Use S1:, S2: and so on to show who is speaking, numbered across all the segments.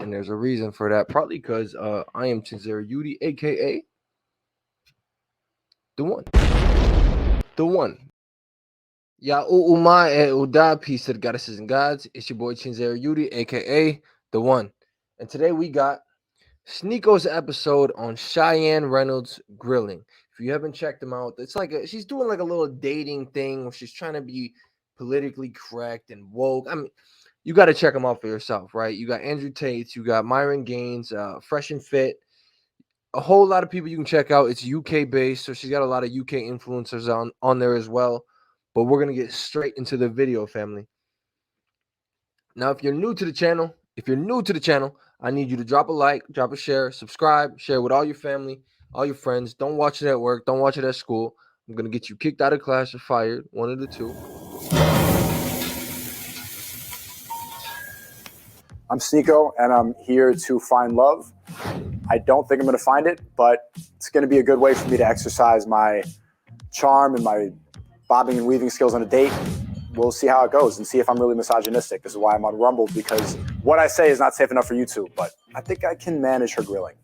S1: and there's a reason for that. Probably because I am Chinzera Yuti, aka the one. The one. Ya Uma e Uda, peace to the goddesses and gods. It's your boy Chinzera Yuti, aka the one. And today we got Sneako's episode on Chian Reynolds grilling. If you haven't checked them out, it's like she's doing like a little dating thing where she's trying to be politically correct and woke. I mean, you got to check them out for yourself, right? You got Andrew Tate, you got Myron Gaines, Fresh and Fit, a whole lot of people you can check out. It's UK based, so she's got a lot of UK influencers on there as well. But we're gonna get straight into the video, family. Now, if you're new to the channel, I need you to drop a like, drop a share, subscribe, share with all your family, all your friends. Don't watch it at work, don't watch it at school. I'm gonna get you kicked out of class or fired, one of the two.
S2: I'm Sneako, and I'm here to find love. I don't think I'm going to find it, but it's going to be a good way for me to exercise my charm and my bobbing and weaving skills on a date. We'll see how it goes and see if I'm really misogynistic. This is why I'm on Rumble, because what I say is not safe enough for YouTube, but I think I can manage her grilling.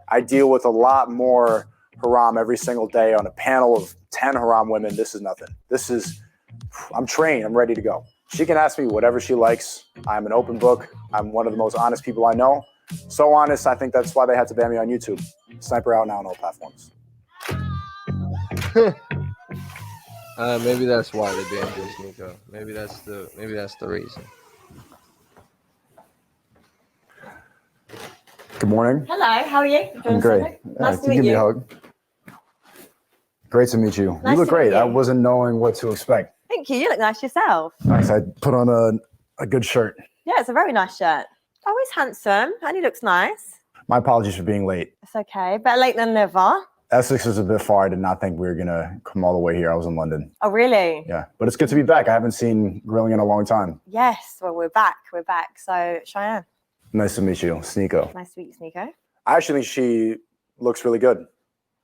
S2: I deal with a lot more haram every single day on a panel of 10 haram women. This is nothing. I'm trained. I'm ready to go. She can ask me whatever she likes. I'm an open book. I'm one of the most honest people I know. So honest, I think that's why they had to ban me on YouTube. Sniper out now on all platforms.
S1: Maybe that's why they banned you, Sneako. Maybe that's the reason.
S2: Good morning.
S3: Hello, how are you?
S2: I'm great.
S3: Nice to
S2: can you
S3: meet
S2: give me
S3: you.
S2: a hug? Great to meet you.
S3: Nice
S2: You look
S3: to meet
S2: great.
S3: you.
S2: I wasn't knowing what to expect.
S3: Thank you. You look nice yourself.
S2: Nice. I put on a good shirt.
S3: Yeah, it's a very nice shirt. Oh, he's handsome and he looks nice.
S2: My apologies for being late.
S3: It's okay. Better late than never.
S2: Essex is a bit far. I did not think we were going to come all the way here. I was in London.
S3: Oh, really?
S2: Yeah, but it's good to be back. I haven't seen grilling in a long time.
S3: Yes. Well, we're back. We're back. So, Cheyenne.
S2: Nice to meet you, Sneako.
S3: Nice to meet you, Sneako.
S2: I actually think she looks really good.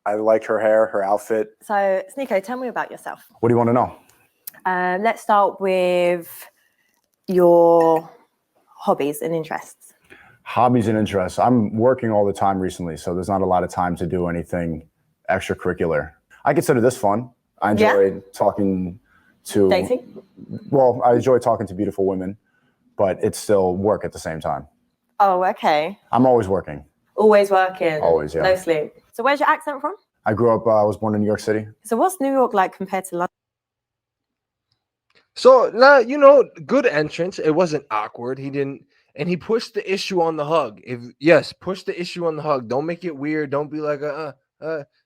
S2: I like her hair, her outfit.
S3: So, Sneako, tell me about yourself.
S2: What do you want to know?
S3: Let's start with your hobbies and interests.
S2: Hobbies and interests. I'm working all the time recently, so there's not a lot of time to do anything extracurricular. I consider this fun. I enjoy talking to...
S3: Dating?
S2: Well, I enjoy talking to beautiful women, but it's still work at the same time.
S3: Oh, okay.
S2: I'm always working.
S3: Always working.
S2: Always, yeah.
S3: No sleep. So where's your accent from?
S2: I grew up, I was born in New York City.
S3: So what's New York like compared to London?
S1: So now, good entrance. It wasn't awkward. He pushed the issue on the hug. Push the issue on the hug. Don't make it weird. Don't be like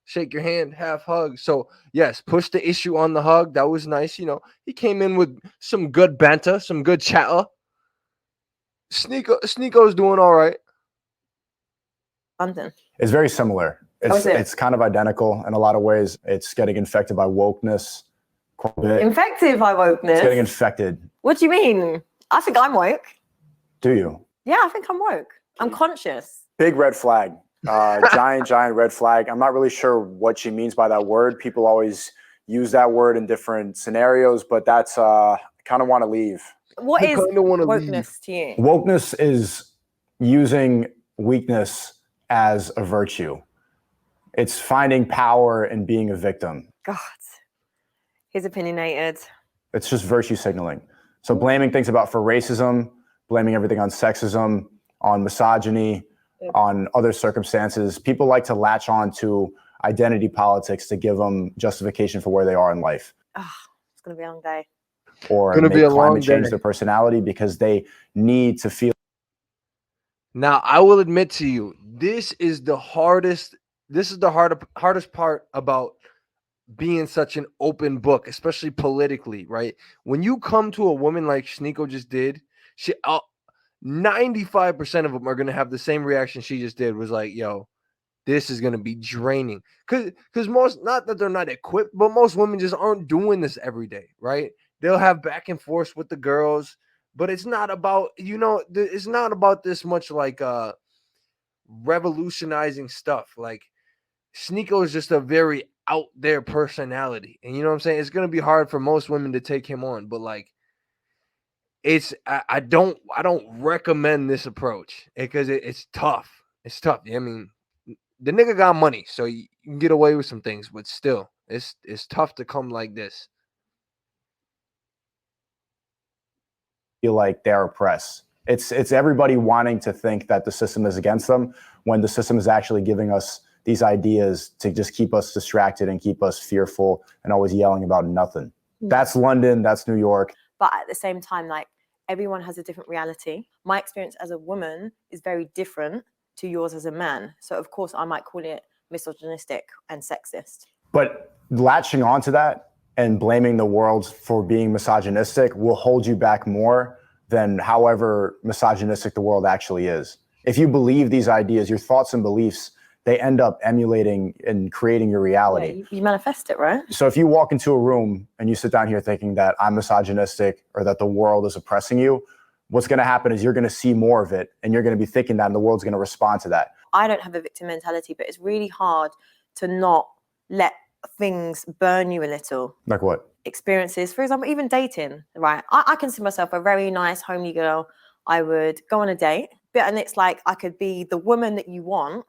S1: shake your hand, half hug. So yes, push the issue on the hug. That was nice. He came in with some good banter, some good chatter. Sneako's doing all right.
S3: London.
S2: It's very similar. It's kind of identical in a lot of ways. It's getting infected by wokeness quite a bit.
S3: Infected by wokeness?
S2: It's getting infected.
S3: What do you mean? I think I'm woke.
S2: Do you?
S3: Yeah, I think I'm woke. I'm conscious.
S2: Big red flag. Giant red flag. I'm not really sure what she means by that word. People always use that word in different scenarios, but that's I kind of want to leave.
S3: What is wokeness to you?
S2: Wokeness is using weakness as a virtue. It's finding power and being a victim.
S3: God, he's opinionated.
S2: It's just virtue signaling. So blaming things for racism, blaming everything on sexism, on misogyny, on other circumstances. People like to latch on to identity politics to give them justification for where they are in life.
S3: Oh, it's going to be a long day.
S2: Or make climate change their personality because they need to feel.
S1: Now, I will admit to you, this is the hardest part about being such an open book, especially politically, right? When you come to a woman like Sneako just did, 95% of them are going to have the same reaction she just did, was like, yo, this is going to be draining. Because most, not that they're not equipped, but most women just aren't doing this every day, right? They'll have back and forth with the girls, but it's not about, it's not about this much like revolutionizing stuff. Like, Sneako is just a very out there personality. And you know what I'm saying? It's going to be hard for most women to take him on, but like, I don't recommend this approach because it's tough. It's tough. I mean, the nigga got money, so you can get away with some things, but still, it's tough to come like this.
S2: Feel like they're oppressed. It's everybody wanting to think that the system is against them when the system is actually giving us these ideas to just keep us distracted and keep us fearful and always yelling about nothing. That's London, that's New York.
S3: But at the same time, like, everyone has a different reality. My experience as a woman is very different to yours as a man. So of course I might call it misogynistic and sexist.
S2: But latching onto that and blaming the world for being misogynistic will hold you back more than however misogynistic the world actually is. If you believe these ideas, your thoughts and beliefs, they end up emulating and creating your reality.
S3: Yeah, you manifest it, right?
S2: So if you walk into a room and you sit down here thinking that I'm misogynistic or that the world is oppressing you, what's going to happen is you're going to see more of it and you're going to be thinking that and the world's going to respond to that.
S3: I don't have a victim mentality, but it's really hard to not let things burn you a little.
S2: Like what?
S3: Experiences, for example, even dating, right? I consider myself a very nice, homely girl. I would go on a date, and it's like I could be the woman that you want,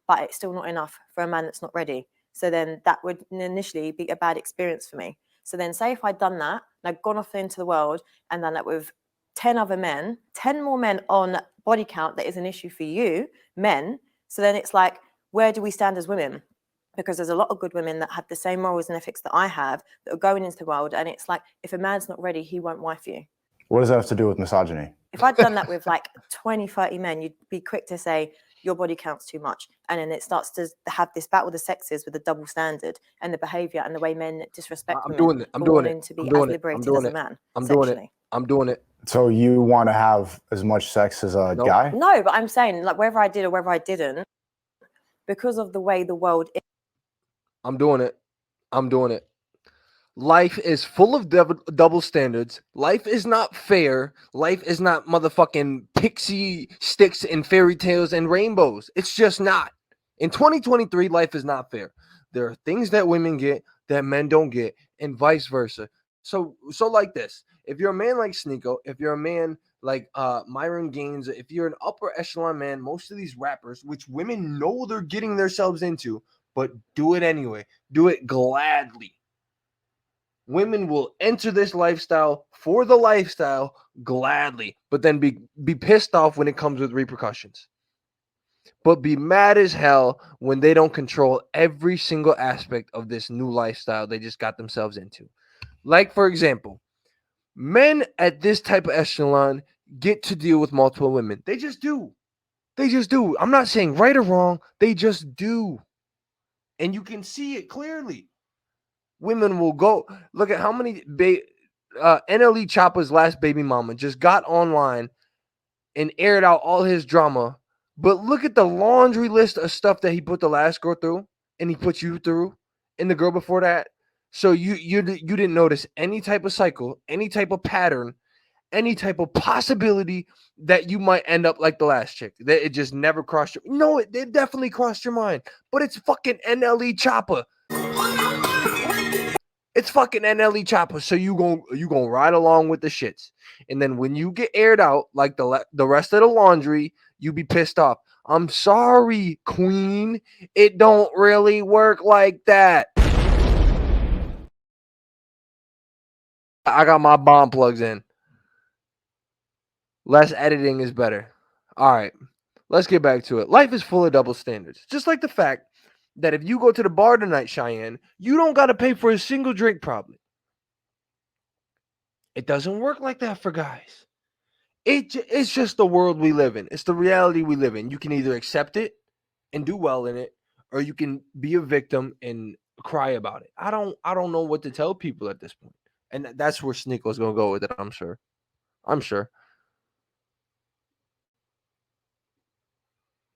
S3: but it's still not enough for a man that's not ready. So then that would initially be a bad experience for me. So then say if I'd done that and I'd gone off into the world and done that with 10 other men, 10 more men on body count that is an issue for you, men. So then it's like, where do we stand as women? Because there's a lot of good women that have the same morals and ethics that I have that are going into the world. And it's like, if a man's not ready, he won't wife you.
S2: What does that have to do with misogyny?
S3: If I'd done that with like 20, 30 men, you'd be quick to say, your body counts too much. And then it starts to have this battle of the sexes with the double standard and the behavior and the way men disrespect women.
S1: I'm doing it.
S3: To be as liberated as a man.
S1: I'm doing it.
S2: So you want to have as much sex as a guy?
S3: No, but I'm saying, like, whether I did or whether I didn't, because of the way the world is.
S1: I'm doing it. Life is full of double standards. Life is not fair. Life is not motherfucking pixie sticks and fairy tales and rainbows. It's just not. In 2023, life is not fair. There are things that women get that men don't get, and vice versa. So like this. If you're a man like Sneako, if you're a man like Myron Gaines, if you're an upper echelon man, most of these rappers, which women know they're getting themselves into, but do it anyway. Do it gladly. Women will enter this lifestyle for the lifestyle gladly, but then be pissed off when it comes with repercussions. But be mad as hell when they don't control every single aspect of this new lifestyle they just got themselves into. Like, for example, men at this type of echelon get to deal with multiple women. They just do. I'm not saying right or wrong. They just do. And you can see it clearly. Women will go look at how many NLE Choppa's last baby mama just got online and aired out all his drama. But look at the laundry list of stuff that he put the last girl through and he put you through and the girl before that. So you didn't notice any type of cycle, any type of pattern, any type of possibility that you might end up like the last chick. That it just never crossed your. No, it definitely crossed your mind. But it's fucking NLE Choppa. It's fucking NLE Choppa. So you gonna ride along with the shits. And then when you get aired out like the rest of the laundry, you be pissed off. I'm sorry, queen. It don't really work like that. I got my bomb plugs in. Less editing is better. All right, let's get back to it. Life is full of double standards. Just like the fact that if you go to the bar tonight, Cheyenne, you don't got to pay for a single drink probably. It doesn't work like that for guys. It's just the world we live in. It's the reality we live in. You can either accept it and do well in it, or you can be a victim and cry about it. I don't know what to tell people at this point. And that's where Sneako's going to go with it, I'm sure.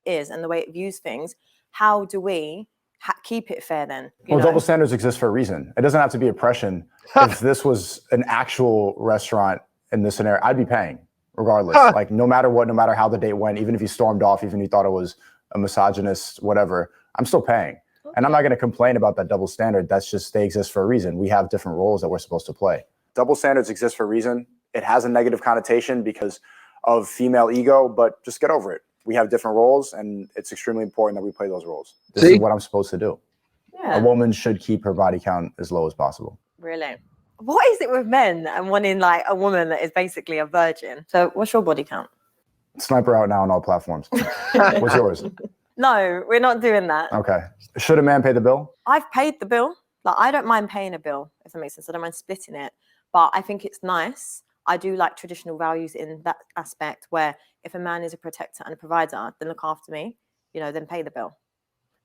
S3: Is and the way it views things, how do we keep it fair then?
S2: Well, double standards exist for a reason. It doesn't have to be oppression. If this was an actual restaurant in this scenario, I'd be paying regardless. Like no matter what, no matter how the date went, even if you stormed off, even if you thought it was a misogynist, whatever, I'm still paying. Okay. And I'm not going to complain about that double standard. That's just, they exist for a reason. We have different roles that we're supposed to play. Double standards exist for a reason. it has a negative connotation because of female ego, but just get over it. We have different roles, and it's extremely important that we play those roles.
S4: This is what I'm supposed to do.
S3: Yeah.
S4: A woman should keep her body count as low as possible.
S3: Really? What is it with men and wanting like a woman that is basically a virgin? So what's your body count?
S4: Sniper out now on all platforms. What's yours?
S3: No, we're not doing that.
S4: Okay. Should a man pay the bill?
S3: I've paid the bill. Like, I don't mind paying a bill, if that makes sense. I don't mind splitting it. But I think it's nice. I do like traditional values in that aspect where if a man is a protector and a provider, then look after me, you know, then pay the bill.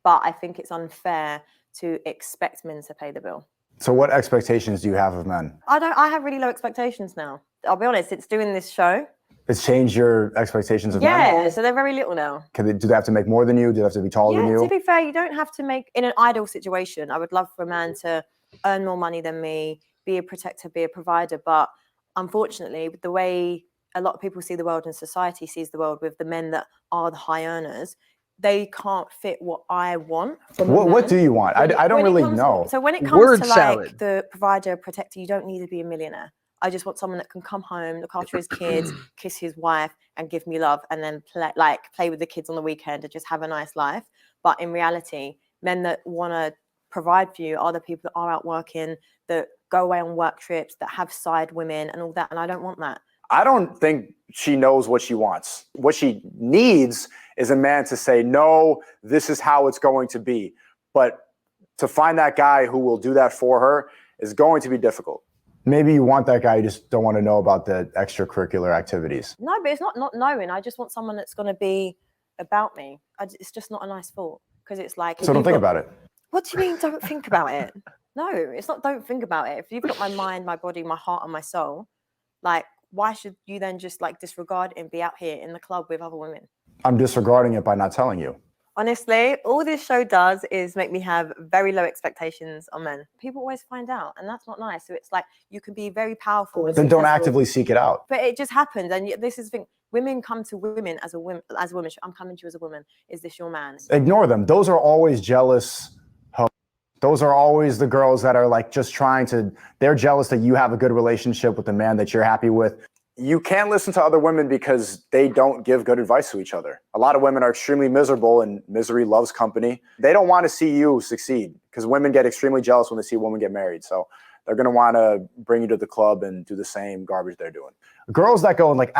S3: But I think it's unfair to expect men to pay the bill.
S4: So what expectations do you have of men?
S3: I have really low expectations now. I'll be honest, it's doing this show.
S4: It's changed your expectations of men?
S3: Yeah, so they're very little now.
S4: Do they have to make more than you? Do they have to be taller than you?
S3: To be fair, you don't have to make, in an ideal situation, I would love for a man to earn more money than me, be a protector, be a provider. But unfortunately, with the way a lot of people see the world and society sees the world with the men that are the high earners, they can't fit what I want.
S4: What do you want? I don't really know.
S3: So when it comes to like the provider, protector, you don't need to be a millionaire. I just want someone that can come home, look after his kids, kiss his wife, and give me love, and then play with the kids on the weekend and just have a nice life. But in reality, men that want to provide for you are the people that are out working, that go away on work trips, that have side women and all that. And I don't want that.
S2: I don't think she knows what she wants. What she needs is a man to say, no, this is how it's going to be. But to find that guy who will do that for her is going to be difficult.
S4: Maybe you want that guy, you just don't want to know about the extracurricular activities.
S3: No, but it's not knowing. I just want someone that's going to be about me. It's just not a nice thought, because it's like...
S4: So don't think about it.
S3: What do you mean don't think about it? No, it's not don't think about it. If you've got my mind, my body, my heart, and my soul, like, why should you then just like disregard it and be out here in the club with other women?
S4: I'm disregarding it by not telling you.
S3: Honestly, all this show does is make me have very low expectations on men. People always find out, and that's not nice. So it's like you can be very powerful.
S4: Then don't actively seek it out.
S3: But it just happens, and this is the thing. Women come to women as a woman. I'm coming to you as a woman. Is this your man?
S4: Ignore them. Those are always jealous. Those are always the girls that are like just trying to. They're jealous that you have a good relationship with the man that you're happy with.
S2: You can't listen to other women because they don't give good advice to each other. A lot of women are extremely miserable, and misery loves company. They don't want to see you succeed, because women get extremely jealous when they see a woman get married. So they're going to want to bring you to the club and do the same garbage they're doing.
S4: Girls that go and like...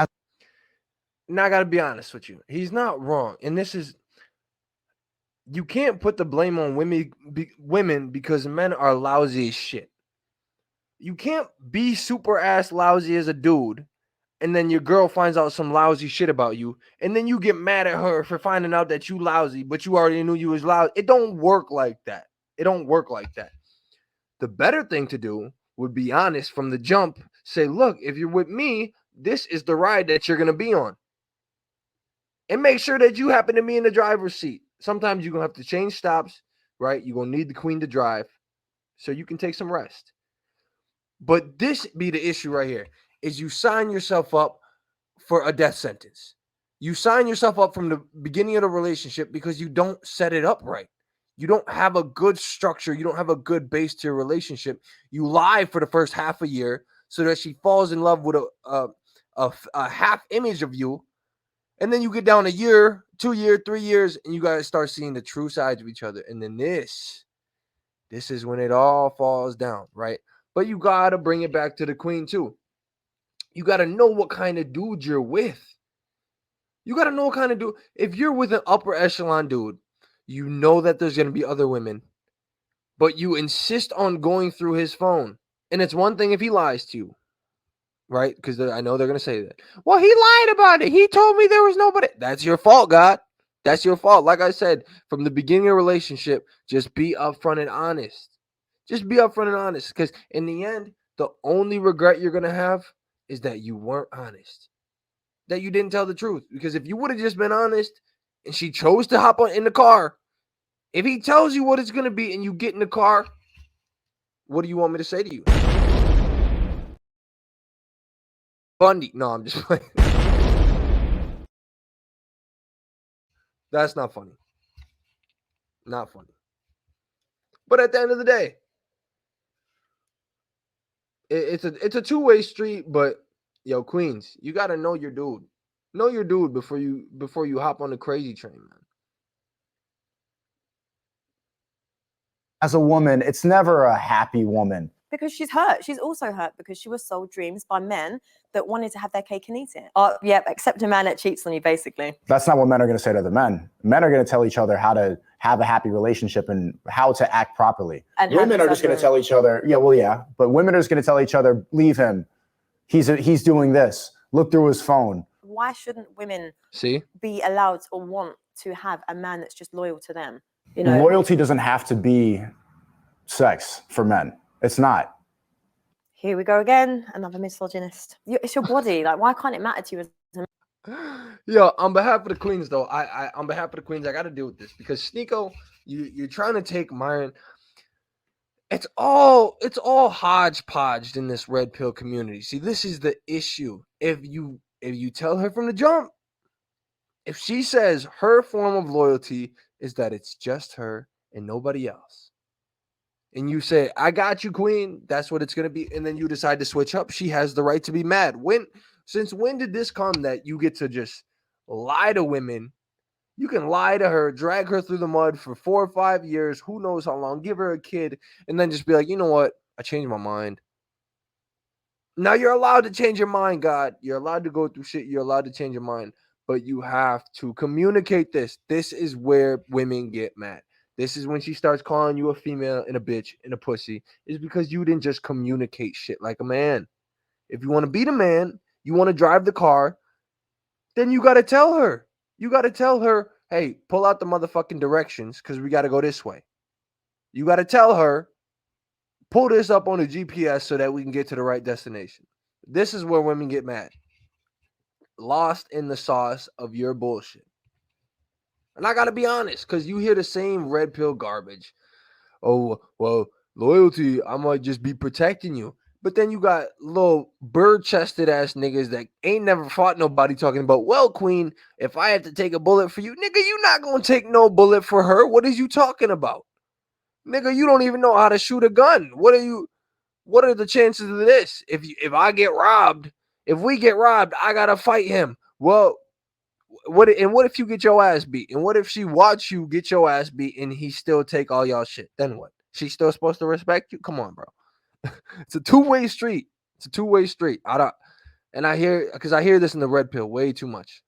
S1: Now I got to be honest with you. He's not wrong. And this is... You can't put the blame on women because men are lousy as shit. You can't be super ass lousy as a dude, and then your girl finds out some lousy shit about you, and then you get mad at her for finding out that you lousy, but you already knew you was lousy. It don't work like that. It don't work like that. The better thing to do would be honest from the jump. Say, look, if you're with me, this is the ride that you're going to be on. And make sure that you happen to be in the driver's seat. Sometimes you're going to have to change stops, right? You're going to need the queen to drive so you can take some rest. But this be the issue right here, is you sign yourself up for a death sentence. You sign yourself up from the beginning of the relationship because you don't set it up right. You don't have a good structure. You don't have a good base to your relationship. You lie for the first half a year so that she falls in love with a half image of you. And then you get down a year, 2 years, 3 years, and you guys start seeing the true sides of each other. And then this is when it all falls down, right? But you got to bring it back to the queen too. You got to know what kind of dude you're with. You got to know what kind of dude. If you're with an upper echelon dude, you know that there's going to be other women, but you insist on going through his phone. And it's one thing if he lies to you, right? Because I know they're going to say that. Well, he lied about it. He told me there was nobody. That's your fault, God. That's your fault. Like I said, from the beginning of a relationship, just be upfront and honest. Just be upfront and honest, because in the end, the only regret you're going to have is that you weren't honest, that you didn't tell the truth. Because if you would have just been honest and she chose to hop in the car, if he tells you what it's going to be and you get in the car, what do you want me to say to you? Bundy. No, I'm just playing. That's not funny. Not funny. But at the end of the day, it's a two-way street, but Yo, Queens, you gotta know your dude. Know your dude before you hop on the crazy train, man.
S4: As a woman, it's never a happy woman.
S3: Because she's hurt. She's also hurt because she was sold dreams by men that wanted to have their cake and eat it. Oh, yep, except a man that cheats on you, basically.
S4: That's not what men are going to say to other men. Men are going to tell each other how to have a happy relationship and how to act properly. And women are just going to tell each other, but women are just going to tell each other, leave him. He's doing this. Look through his phone.
S3: Why shouldn't women
S1: be
S3: allowed or want to have a man that's just loyal to them? You know,
S4: loyalty doesn't have to be sex for men. It's not.
S3: Here we go again, another misogynist. It's your body. Like, why can't it matter to you as a man?
S1: Yo, on behalf of the Queens, though, on behalf of the Queens, I got to deal with this because Sneako, you're trying to take mine. It's all hodgepodge in this red pill community. See, this is the issue. If you tell her from the jump, if she says her form of loyalty is that it's just her and nobody else, and you say, I got you, Queen, that's what it's going to be, and then you decide to switch up, she has the right to be mad. Since when did this come that you get to just lie to women? You can lie to her, drag her through the mud for 4 or 5 years, who knows how long, give her a kid, and then just be like, you know what? I changed my mind. Now you're allowed to change your mind, God. You're allowed to go through shit. You're allowed to change your mind, but you have to communicate this. This is where women get mad. This is when she starts calling you a female and a bitch and a pussy. It's because you didn't just communicate shit like a man. If you want to be the man, you want to drive the car, then you got to tell her. You got to tell her, hey, pull out the motherfucking directions because we got to go this way. You got to tell her, pull this up on the GPS so that we can get to the right destination. This is where women get mad. Lost in the sauce of your bullshit. And I got to be honest, because you hear the same red pill garbage. Oh, well, loyalty, I might just be protecting you. But then you got little bird-chested ass niggas that ain't never fought nobody talking about, well, Queen, if I had to take a bullet for you, nigga, you not going to take no bullet for her. What is you talking about? Nigga, you don't even know how to shoot a gun. What are the chances of this? If I get robbed, if we get robbed, I got to fight him. Well, what if you get your ass beat? And what if she watch you get your ass beat and he still take all y'all shit? Then what? She's still supposed to respect you? Come on, bro. It's a two-way street. It's a two-way street. I hear this in the red pill way too much.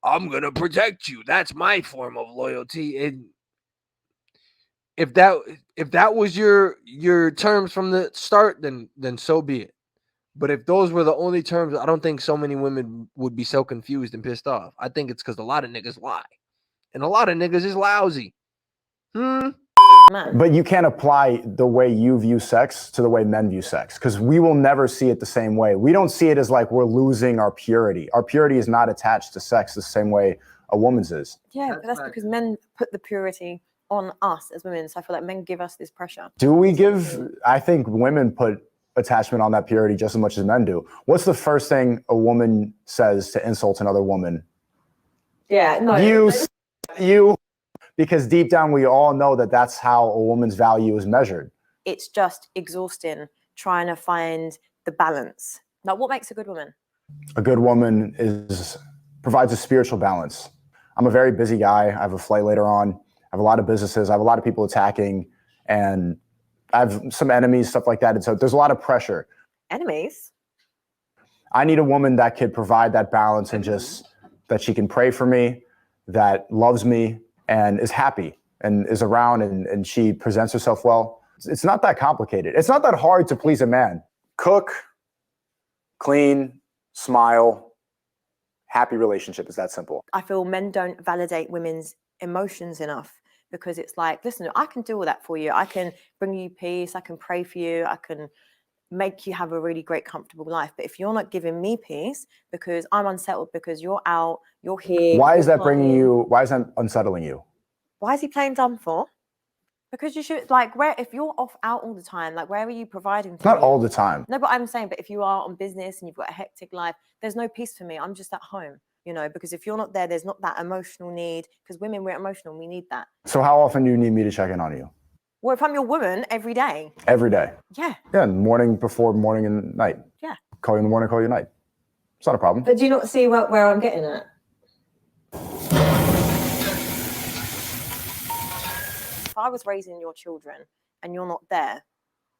S1: I'm gonna protect you. That's my form of loyalty. And if that was your terms from the start, then so be it. But if those were the only terms, I don't think so many women would be so confused and pissed off. I think it's because a lot of niggas lie. And a lot of niggas is lousy.
S4: But you can't apply the way you view sex to the way men view sex because we will never see it the same way. We don't see it as like we're losing our purity. Our purity is not attached to sex the same way a woman's is.
S3: Yeah, but that's because men put the purity on us as women. So I feel like men give us this pressure.
S4: Do we give? I think women put attachment on that purity just as much as men do. What's the first thing a woman says to insult another woman?
S3: Yeah, no.
S4: You, because deep down we all know that that's how a woman's value is measured.
S3: It's just exhausting trying to find the balance. Now, what makes a good woman?
S4: A good woman provides a spiritual balance. I'm a very busy guy. I have a flight later on. I have a lot of businesses. I have a lot of people attacking, and I have some enemies, stuff like that. And so there's a lot of pressure.
S3: Enemies?
S4: I need a woman that could provide that balance and just that she can pray for me, that loves me and is happy and is around and she presents herself well. It's not that complicated. It's not that hard to please a man.
S2: Cook, clean, smile, happy relationship. Is that simple?
S3: I feel men don't validate women's emotions enough. Because it's like, listen, I can do all that for you. I can bring you peace. I can pray for you. I can make you have a really great, comfortable life. But if you're not giving me peace because I'm unsettled because you're out, you're here.
S4: Why is that unsettling you?
S3: Why is he playing dumb for? Because you should, like, if you're out all the time, like, where are you providing for
S4: Not
S3: me?
S4: all the time.
S3: No, but I'm saying, but if you are on business and you've got a hectic life, there's no peace for me. I'm just at home. You know, because if you're not there, there's not that emotional need. Because women, we're emotional. We need that.
S4: So how often do you need me to check in on you?
S3: Well, if I'm your woman, every day.
S4: Every day?
S3: Yeah.
S4: Yeah, morning, before, morning and night.
S3: Yeah.
S4: Call you in the morning, call you at night. It's not a problem.
S3: But do you not see where I'm getting at? If I was raising your children and you're not there,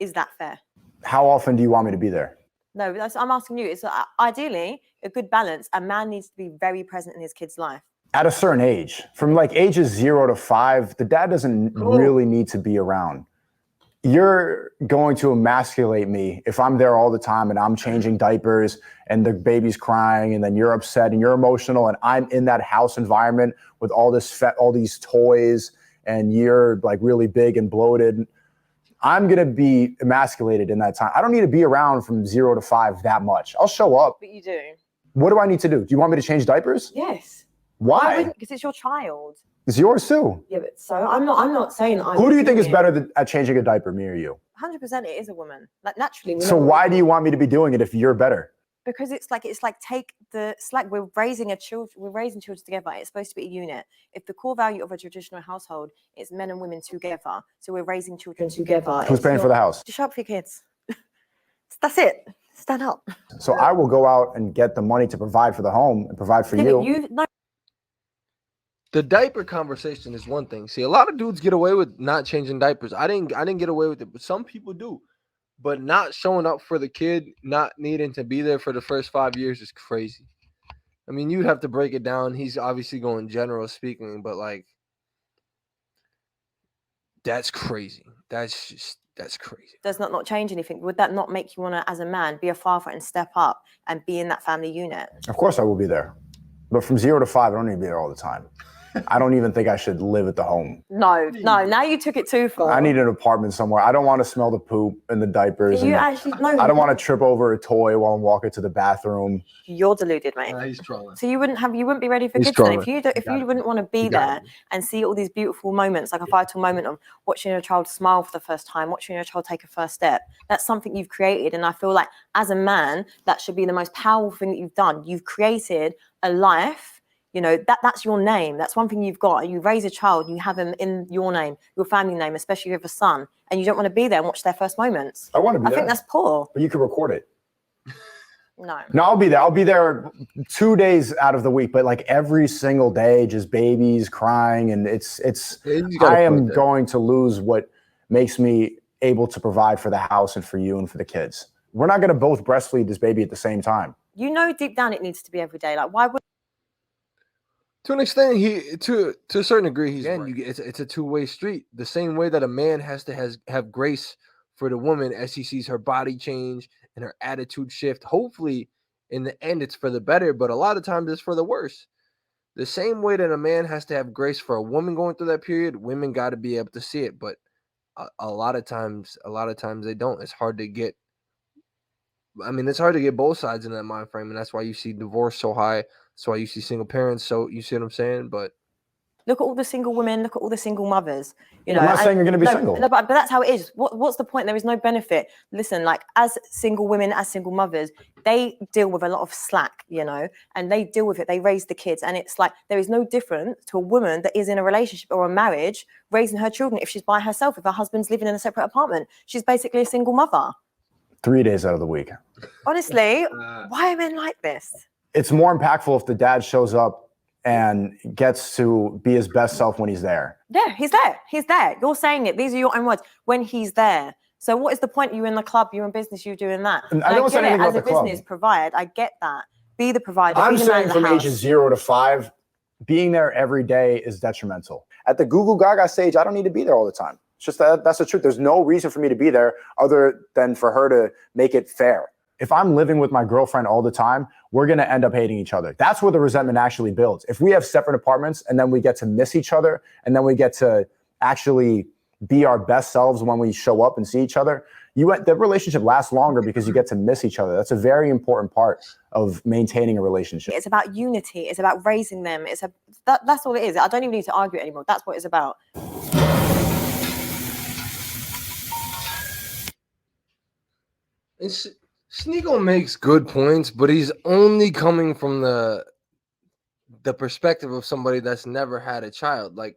S3: is that fair?
S4: How often do you want me to be there?
S3: No, I'm asking you. It's ideally a good balance. A man needs to be very present in his kid's life.
S4: At a certain age, from like ages 0 to 5, the dad doesn't really need to be around. You're going to emasculate me if I'm there all the time and I'm changing diapers and the baby's crying and then you're upset and you're emotional and I'm in that house environment with all these toys and you're like really big and bloated. I'm going to be emasculated in that time. I don't need to be around from 0 to 5 that much. I'll show up.
S3: But you do.
S4: What do I need to do? Do you want me to change diapers?
S3: Yes.
S4: Why?
S3: Because it's your child.
S4: It's yours too.
S3: Yeah, but so I'm not saying that.
S4: Who do you think is better at changing a diaper, me or you?
S3: 100% it is a woman. Like naturally.
S4: So why do you want me to be doing it if you're better?
S3: Because it's like take the slack. We're raising children together. It's supposed to be a unit. If the core value of a traditional household is men and women together, so we're raising children together.
S4: Who's paying for the house?
S3: Just show up for your kids. That's it. Stand up.
S4: So I will go out and get the money to provide for the home and provide for you.
S1: The diaper conversation is one thing. See, a lot of dudes get away with not changing diapers. I didn't get away with it, but some people do. But not showing up for the kid, not needing to be there for the first 5 years is crazy. I mean, you'd have to break it down. He's obviously going general speaking, but like, that's crazy. That's crazy.
S3: Does not change anything. Would that not make you want to, as a man, be a father and step up and be in that family unit?
S4: Of course I will be there. But from 0 to 5, I don't need to be there all the time. I don't even think I should live at the home.
S3: No. Now you took it too far.
S4: I need an apartment somewhere. I don't want to smell the poop and the diapers. I don't want to trip over a toy while I'm walking to the bathroom.
S3: You're deluded, mate.
S1: He's trolling.
S3: So you wouldn't be ready for kids then. If you wouldn't want to be there and see all these beautiful moments, like a vital moment of watching your child smile for the first time, watching your child take a first step, that's something you've created. And I feel like as a man, that should be the most powerful thing that you've done. You've created a life. You know, that's your name. That's one thing you've got. You raise a child, you have him in your name, your family name, especially if you have a son, and you don't want to be there and watch their first moments.
S4: I want to be there.
S3: I think that's poor.
S4: But you can record it.
S3: No,
S4: I'll be there. I'll be there 2 days out of the week, but like every single day, just babies crying. And I am going to lose what makes me able to provide for the house and for you and for the kids. We're not going to both breastfeed this baby at the same time.
S3: You know, deep down, it needs to be every day. Like, why would?
S1: To an extent, to a certain degree, he's right. It's a two-way street. The same way that a man has to have grace for the woman as he sees her body change and her attitude shift. Hopefully, in the end, it's for the better, but a lot of times it's for the worse. The same way that a man has to have grace for a woman going through that period, women got to be able to see it. But a lot of times they don't. It's hard to get. I mean, it's hard to get both sides in that mind frame, and that's why you see divorce so high. That's why you see single parents. So you see what I'm saying? But
S3: look at all the single women. Look at all the single mothers. You know,
S4: I'm not saying you're going to be single.
S3: No, but that's how it is. What's the point? There is no benefit. Listen, like as single women, as single mothers, they deal with a lot of slack, you know, and they deal with it. They raise the kids, and it's like there is no different to a woman that is in a relationship or a marriage raising her children if she's by herself. If her husband's living in a separate apartment, she's basically a single mother.
S4: 3 days out of the week.
S3: Honestly, why are men like this?
S4: It's more impactful if the dad shows up and gets to be his best self when he's there.
S3: Yeah, he's there. He's there. You're saying it. These are your own words. When he's there. So what is the point? You're in the club, you're in business, you're doing that.
S4: And I don't say anything about the club.
S3: As a business, provide. I get that. Be the provider.
S4: I'm
S3: be the
S4: saying
S3: man
S4: from
S3: in the house.
S4: ages 0 to 5, being there every day is detrimental. At the Goo Goo Gaga stage, I don't need to be there all the time. It's just that's the truth. There's no reason for me to be there other than for her to make it fair. If I'm living with my girlfriend all the time, we're going to end up hating each other. That's where the resentment actually builds. If we have separate apartments and then we get to miss each other and then we get to actually be our best selves when we show up and see each other, the relationship lasts longer because you get to miss each other. That's a very important part of maintaining a relationship.
S3: It's about unity. It's about raising them. That's all it is. I don't even need to argue it anymore. That's what it's about.
S1: Sneako makes good points, but he's only coming from the perspective of somebody that's never had a child. Like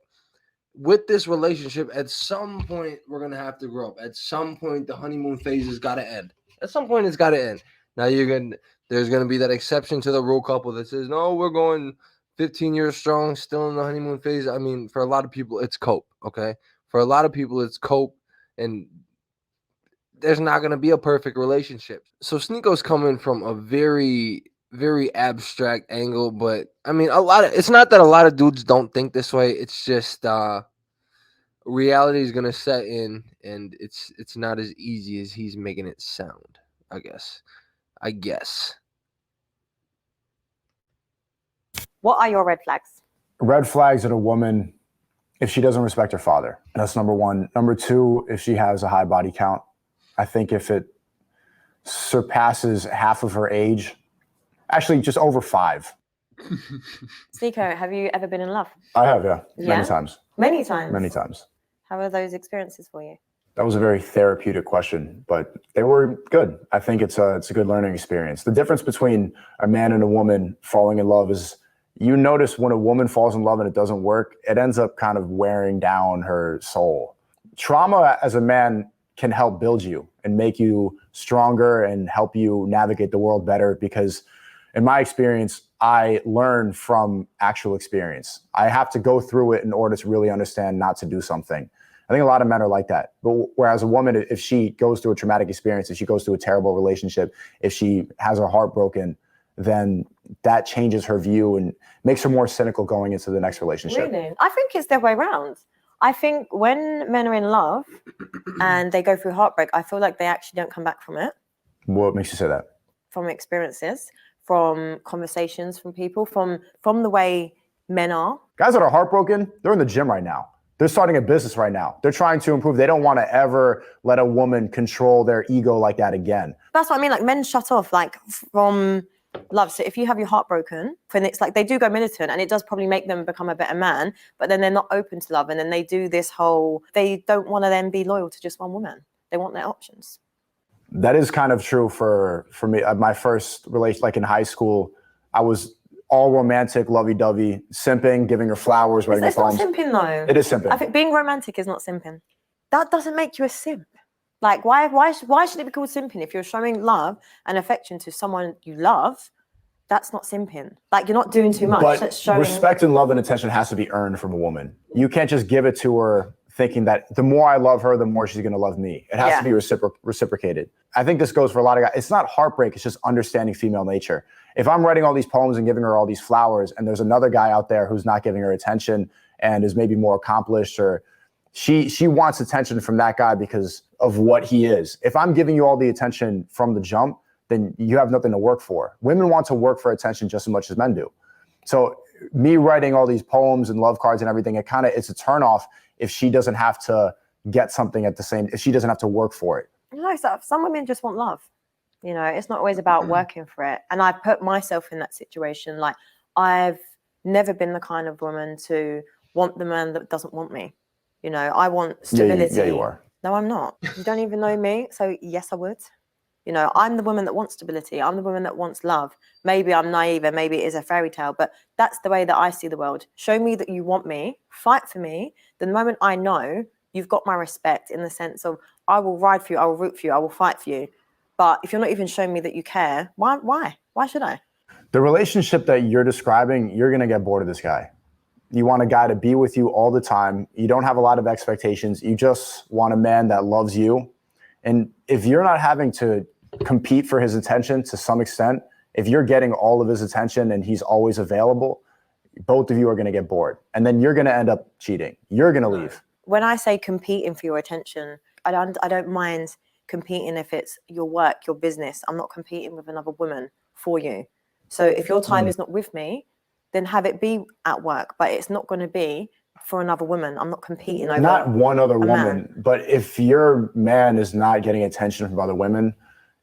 S1: with this relationship, at some point we're gonna have to grow up. At some point, the honeymoon phase has got to end. At some point, it's got to end. Now There's going to be that exception to the rule couple that says, no, we're going 15 years strong, still in the honeymoon phase. I mean, for a lot of people, it's cope, okay? For a lot of people, it's cope, and there's not going to be a perfect relationship. So Sneako's coming from a very, very abstract angle, but I mean, it's not that a lot of dudes don't think this way. It's just reality is going to set in, and it's not as easy as he's making it sound, I guess.
S3: What are your red flags?
S4: Red flags in a woman, if she doesn't respect her father. That's number one. Number two, if she has a high body count. I think if it surpasses half of her age, actually just over 5.
S3: Sneako, have you ever been in love?
S4: I have, yeah.
S3: Yeah?
S4: Many times.
S3: Many times?
S4: Many times.
S3: How are those experiences for you?
S4: That was a very therapeutic question, but they were good. I think it's a good learning experience. The difference between a man and a woman falling in love is you notice when a woman falls in love and it doesn't work, it ends up kind of wearing down her soul. Trauma as a man can help build you and make you stronger and help you navigate the world better, because in my experience, I learn from actual experience. I have to go through it in order to really understand not to do something. I think a lot of men are like that. But whereas a woman, if she goes through a traumatic experience, if she goes through a terrible relationship, if she has her heart broken, then that changes her view and makes her more cynical going into the next relationship.
S3: Really? I think it's the other way around. I think when men are in love and they go through heartbreak, I feel like they actually don't come back from it.
S4: What makes you say that?
S3: From experiences, from conversations, from people, from the way men are.
S4: Guys that are heartbroken, they're in the gym right now. They're starting a business right now. They're trying to improve. They don't want to ever let a woman control their ego like that again.
S3: That's what I mean. Like, men shut off like from love. So if you have your heart broken, then it's like they do go militant, and it does probably make them become a better man, but then they're not open to love. And then they do this whole, they don't want to then be loyal to just one woman. They want their options.
S4: That is kind of true for me. My first relation, like in high school, I was all romantic, lovey-dovey, simping, giving her flowers, writing her poems.
S3: It's not simping though.
S4: It is simping.
S3: I think being romantic is not simping. That doesn't make you a simp. Like, why should it be called simping? If you're showing love and affection to someone you love, that's not simping. Like, you're not doing too much.
S4: But
S3: that's showing...
S4: respect and love and attention has to be earned from a woman. You can't just give it to her thinking that the more I love her, the more she's going to love me. It has to be reciprocated. I think this goes for a lot of guys. It's not heartbreak. It's just understanding female nature. If I'm writing all these poems and giving her all these flowers, and there's another guy out there who's not giving her attention and is maybe more accomplished, or she wants attention from that guy because of what he is. If I'm giving you all the attention from the jump, then you have nothing to work for. Women want to work for attention just as much as men do. So me writing all these poems and love cards and everything, it's a turnoff if she doesn't have to get something if she doesn't have to work for it.
S3: No, so some women just want love. You know, it's not always about working for it. And I put myself in that situation. Like, I've never been the kind of woman to want the man that doesn't want me. You know, I want stability.
S4: Yeah, you are.
S3: No, I'm not. You don't even know me. So yes, I would. You know, I'm the woman that wants stability. I'm the woman that wants love. Maybe I'm naive and maybe it is a fairy tale, but that's the way that I see the world. Show me that you want me, fight for me. The moment I know you've got my respect, in the sense of I will ride for you, I will root for you, I will fight for you. But if you're not even showing me that you care, why? Why should I?
S4: The relationship that you're describing, you're going to get bored of this guy. You want a guy to be with you all the time. You don't have a lot of expectations. You just want a man that loves you. And if you're not having to compete for his attention to some extent, if you're getting all of his attention and he's always available, both of you are going to get bored. And then you're going to end up cheating. You're going to leave.
S3: When I say competing for your attention, I don't mind competing if it's your work, your business. I'm not competing with another woman for you. So if your time is not with me, then have it be at work, but it's not going to be for another woman. I'm not competing over
S4: not one other woman,
S3: man.
S4: But if your man is not getting attention from other women,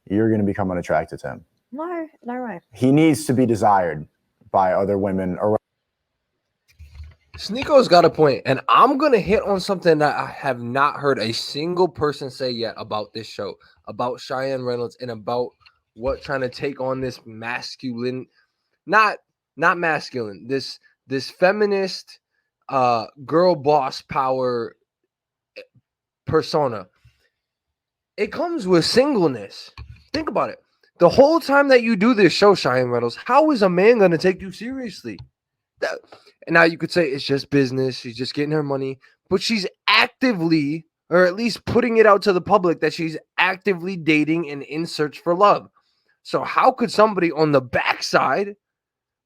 S4: you're going to become unattracted to him.
S3: No way.
S4: He needs to be desired by other women around.
S1: Sneako's got a point, and I'm going to hit on something that I have not heard a single person say yet about this show, about Chian Reynolds, and about what trying to take on this masculine, not masculine, this feminist girl boss power persona. It comes with singleness. Think about it. The whole time that you do this show, Chian Reynolds, how is a man going to take you seriously? And now you could say it's just business. She's just getting her money. But she's actively, or at least putting it out to the public, that she's actively dating and in search for love. So how could somebody on the backside,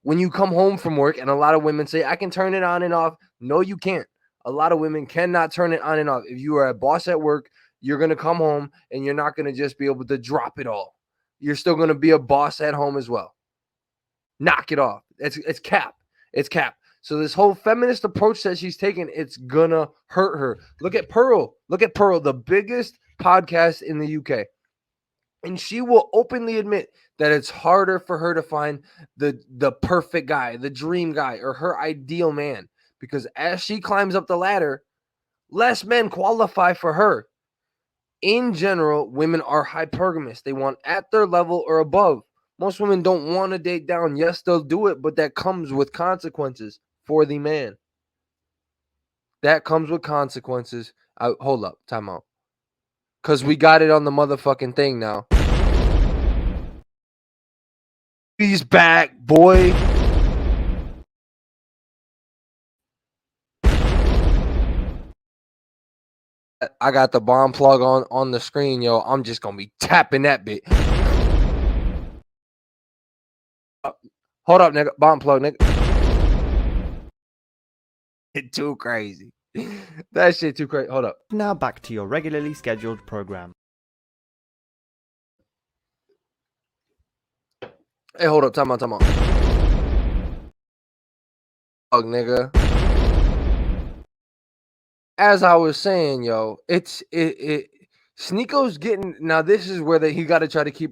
S1: when you come home from work, and a lot of women say, I can turn it on and off. No, you can't. A lot of women cannot turn it on and off. If you are a boss at work, you're going to come home and you're not going to just be able to drop it all. You're still going to be a boss at home as well. Knock it off. It's cap. It's cap. So this whole feminist approach that she's taking, it's going to hurt her. Look at Pearl. Look at Pearl, the biggest podcast in the UK. And she will openly admit that it's harder for her to find the perfect guy, the dream guy, or her ideal man. Because as she climbs up the ladder, less men qualify for her. In general, women are hypergamous. They want at their level or above. Most women don't want to date down. Yes, they'll do it, but that comes with consequences for the man. That comes with consequences. Hold up, time out. Because we got it on the motherfucking thing now. He's back, boy. I got the bomb plug on the screen, yo. I'm just going to be tapping that bit. Hold up, nigga. Bomb plug, nigga. It's too crazy. That shit too crazy. Hold up.
S5: Now back to your regularly scheduled program.
S1: Hey, hold up. Time out. Plug, nigga. As I was saying, yo, Sneako's getting, now this is where he got to try to keep,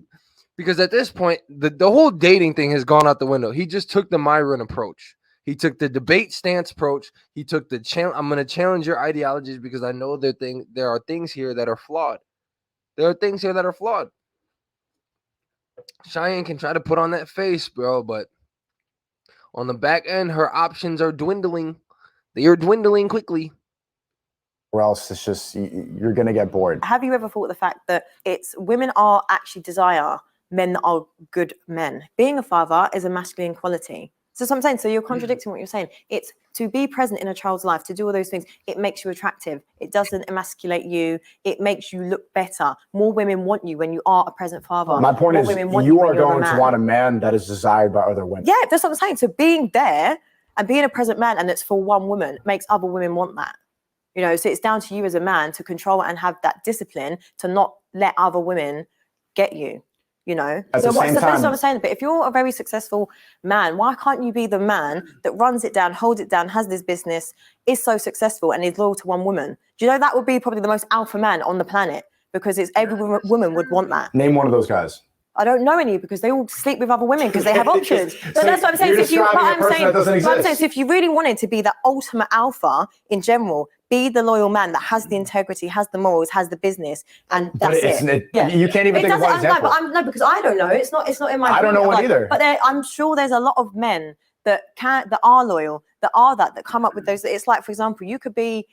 S1: because at this point, the whole dating thing has gone out the window. He just took the Myron approach. He took the debate stance approach. He took the I'm going to challenge your ideologies because I know there are things here that are flawed. There are things here that are flawed. Cheyenne can try to put on that face, bro, but on the back end, her options are dwindling. They are dwindling quickly.
S4: Or else it's just, you're going to get bored.
S3: Have you ever thought the fact that women are actually desire men that are good men? Being a father is a masculine quality. So that's what I'm saying. So you're contradicting what you're saying. It's to be present in a child's life, to do all those things. It makes you attractive. It doesn't emasculate you. It makes you look better. More women want you when you are a present father.
S4: My point is, you are going to want a man that is desired by other women.
S3: Yeah, that's what I'm saying. So being there and being a present man, and it's for one woman, makes other women want that. You know, so it's down to you as a man to control and have that discipline to not let other women get you. You know,
S4: that's what
S3: I'm saying. But if you're a very successful man, why can't you be the man that runs it down, holds it down, has this business, is so successful, and is loyal to one woman? Do you know that would be probably the most alpha man on the planet? Because it's every woman would want that.
S4: Name one of those guys.
S3: I don't know any because they all sleep with other women because they have options. So that's what I'm saying. So if you really wanted to be the ultimate alpha in general, be the loyal man that has the integrity, has the morals, has the business, and that's it.
S4: You can't even think of one example.
S3: No, because I don't know. It's not in my.
S4: I don't know one either.
S3: But I'm sure there's a lot of men that are loyal, that come up with those. It's like, for example, you could be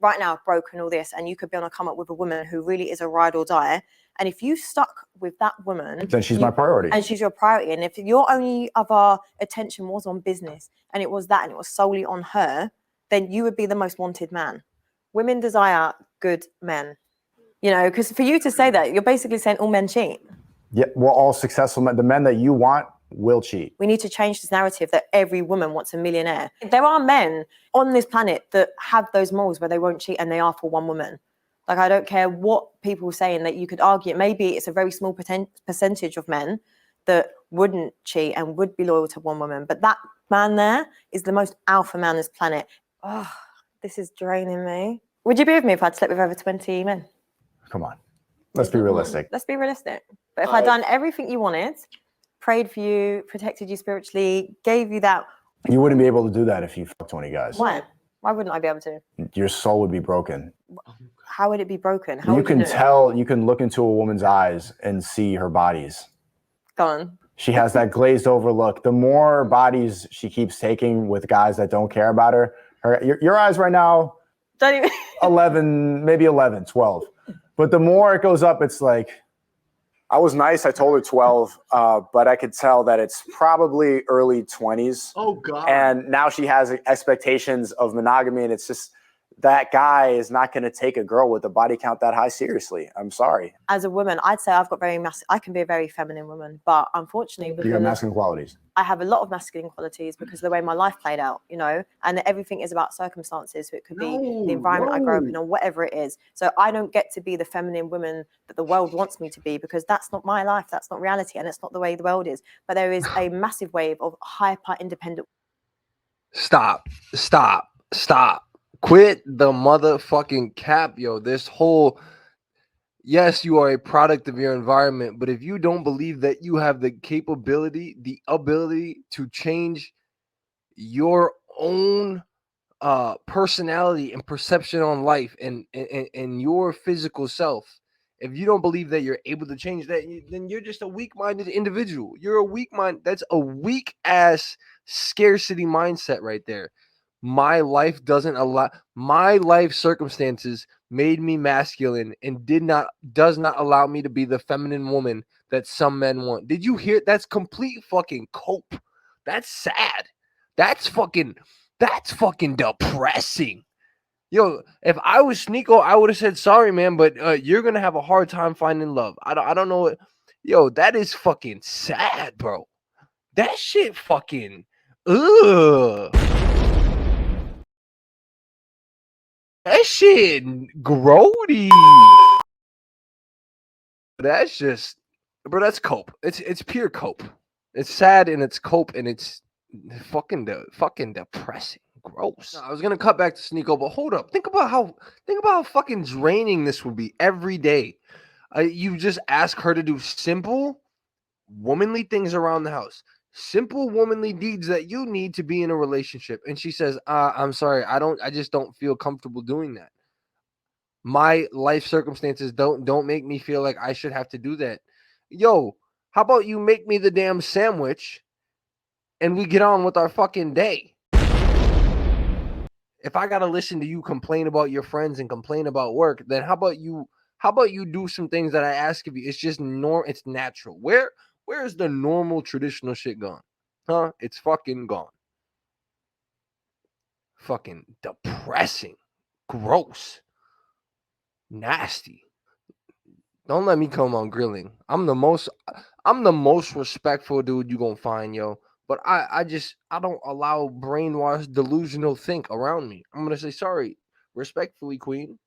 S3: right now broke and all this, and you could be on a come up with a woman who really is a ride or die. And if you stuck with that woman,
S4: then she's my priority.
S3: And she's your priority. And if your only other attention was on business and it was that and it was solely on her, then you would be the most wanted man. Women desire good men. You know, because for you to say that, you're basically saying all men cheat.
S4: Yeah, well, all successful men, the men that you want will cheat.
S3: We need to change this narrative that every woman wants a millionaire. There are men on this planet that have those morals where they won't cheat and they are for one woman. Like, I don't care what people are saying, that you could argue. Maybe it's a very small percentage of men that wouldn't cheat and would be loyal to one woman. But that man there is the most alpha man on this planet. Oh, this is draining me. Would you be with me if I'd slept with over 20 men?
S4: Come on. Let's be realistic.
S3: Let's be realistic. But if I'd done everything you wanted, prayed for you, protected you spiritually, gave you that.
S4: You wouldn't be able to do that if you fucked 20 guys.
S3: Why? Why wouldn't I be able to?
S4: Your soul would be broken.
S3: How would it be broken?
S4: You can tell, you can look into a woman's eyes and see her bodies.
S3: Go on.
S4: She has that glazed over look. The more bodies she keeps taking with guys that don't care about her, your eyes right now, 11, maybe 11, 12. But the more it goes up, it's like,
S2: I was nice. I told her 12, but I could tell that it's probably early 20s.
S1: Oh God.
S2: And now she has expectations of monogamy, and it's just that guy is not going to take a girl with a body count that high seriously. I'm sorry.
S3: As a woman, I'd say I've got I can be a very feminine woman, but unfortunately,
S4: You got masculine qualities.
S3: I have a lot of masculine qualities because of the way my life played out, you know, and everything is about circumstances. So it could be the environment I grew up in or whatever it is. So I don't get to be the feminine woman that the world wants me to be because that's not my life. That's not reality. And it's not the way the world is. But there is a massive wave of hyper independent.
S1: Stop. Quit the motherfucking cap, yo. This whole, yes, you are a product of your environment, but if you don't believe that you have the capability, the ability to change your own personality and perception on life and your physical self, if you don't believe that you're able to change that, then you're just a weak-minded individual. You're a weak mind. That's a weak ass scarcity mindset right there. My life circumstances made me masculine and does not allow me to be the feminine woman that some men want. Did you hear? That's complete fucking cope. That's sad. That's fucking depressing. Yo, if I was Sneako, I would have said sorry, man, but you're gonna have a hard time finding love. I don't know what. Yo, that is fucking sad, bro. That shit fucking ugh. That shit grody. That's just, bro, that's cope. It's pure cope. It's sad and it's cope and it's fucking depressing. Gross. No, I was gonna cut back to Sneako, but hold up. Think about how fucking draining this would be every day. You just ask her to do simple, womanly things around the house. Simple womanly deeds that you need to be in a relationship. And she says, I'm sorry, I just don't feel comfortable doing that. My life circumstances don't make me feel like I should have to do that. Yo, how about you make me the damn sandwich and we get on with our fucking day? If I gotta listen to you complain about your friends and complain about work, then how about you do some things that I ask of you? It's just it's natural. Where is the normal traditional shit gone? Huh? It's fucking gone. Fucking depressing. Gross. Nasty. Don't let me come on grilling. I'm the most respectful dude you gonna find, yo. But I don't allow brainwashed, delusional think around me. I'm gonna say sorry, respectfully, queen.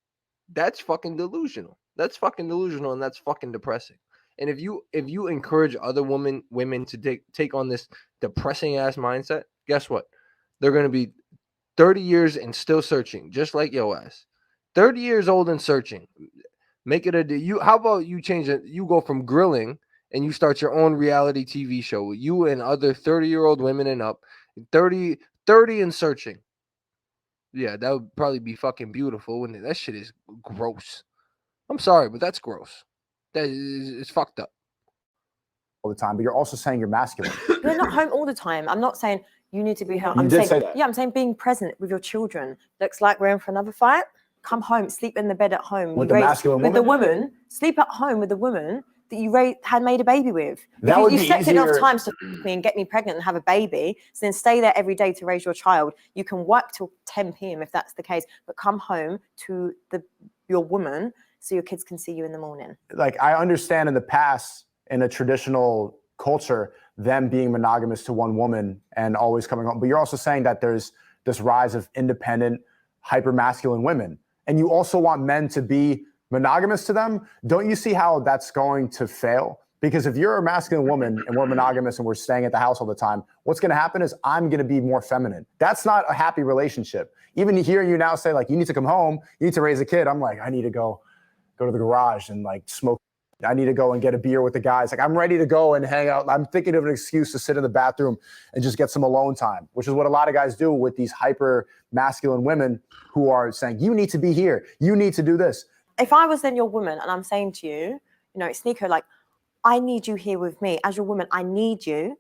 S1: That's fucking delusional. That's fucking delusional, and that's fucking depressing. And if you encourage other women to take on this depressing ass mindset, guess what? They're gonna be 30 years and still searching, just like yo ass. 30 years old and searching. Make it how about you change it? You go from grilling and you start your own reality TV show with you and other 30-year-old women and up, 30 and searching. Yeah, that would probably be fucking beautiful. And that shit is gross. I'm sorry, but that's gross. It's fucked up.
S4: All the time, but you're also saying you're masculine.
S3: You're not home all the time. I'm not saying you need to be home.
S4: You did say that.
S3: Yeah, I'm saying being present with your children. Looks like we're in for another fight. Come home, sleep in the bed at home.
S4: With the masculine woman?
S3: With the woman. Sleep at home with the woman that you had made a baby with.
S4: That would
S3: you
S4: be
S3: slept enough
S4: easier.
S3: times to me and get me pregnant and have a baby, so then stay there every day to raise your child. You can work till 10 p.m. if that's the case, but come home to your woman so your kids can see you in the morning.
S4: Like, I understand in the past, in a traditional culture, them being monogamous to one woman and always coming home. But you're also saying that there's this rise of independent, hyper-masculine women. And you also want men to be monogamous to them. Don't you see how that's going to fail? Because if you're a masculine woman and we're monogamous and we're staying at the house all the time, what's going to happen is I'm going to be more feminine. That's not a happy relationship. Even hearing you now say, like, you need to come home, you need to raise a kid. I'm like, I need to go to the garage and like smoke. I need to go and get a beer with the guys. Like, I'm ready to go and hang out. I'm thinking of an excuse to sit in the bathroom and just get some alone time, which is what a lot of guys do with these hyper masculine women who are saying, you need to be here. You need to do this.
S3: If I was then your woman and I'm saying to you, Sneako, like, I need you here with me. As your woman, I need you.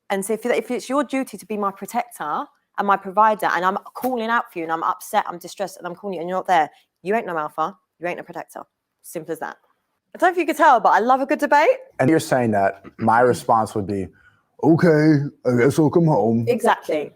S3: And so if it's your duty to be my protector and my provider, and I'm calling out for you and I'm upset, I'm distressed, and I'm calling you and you're not there, you ain't no alpha. You ain't a protector. Simple as that. I don't know if you could tell, but I love a good debate.
S4: And you're saying that my response would be, okay, I guess I'll come home.
S3: Exactly.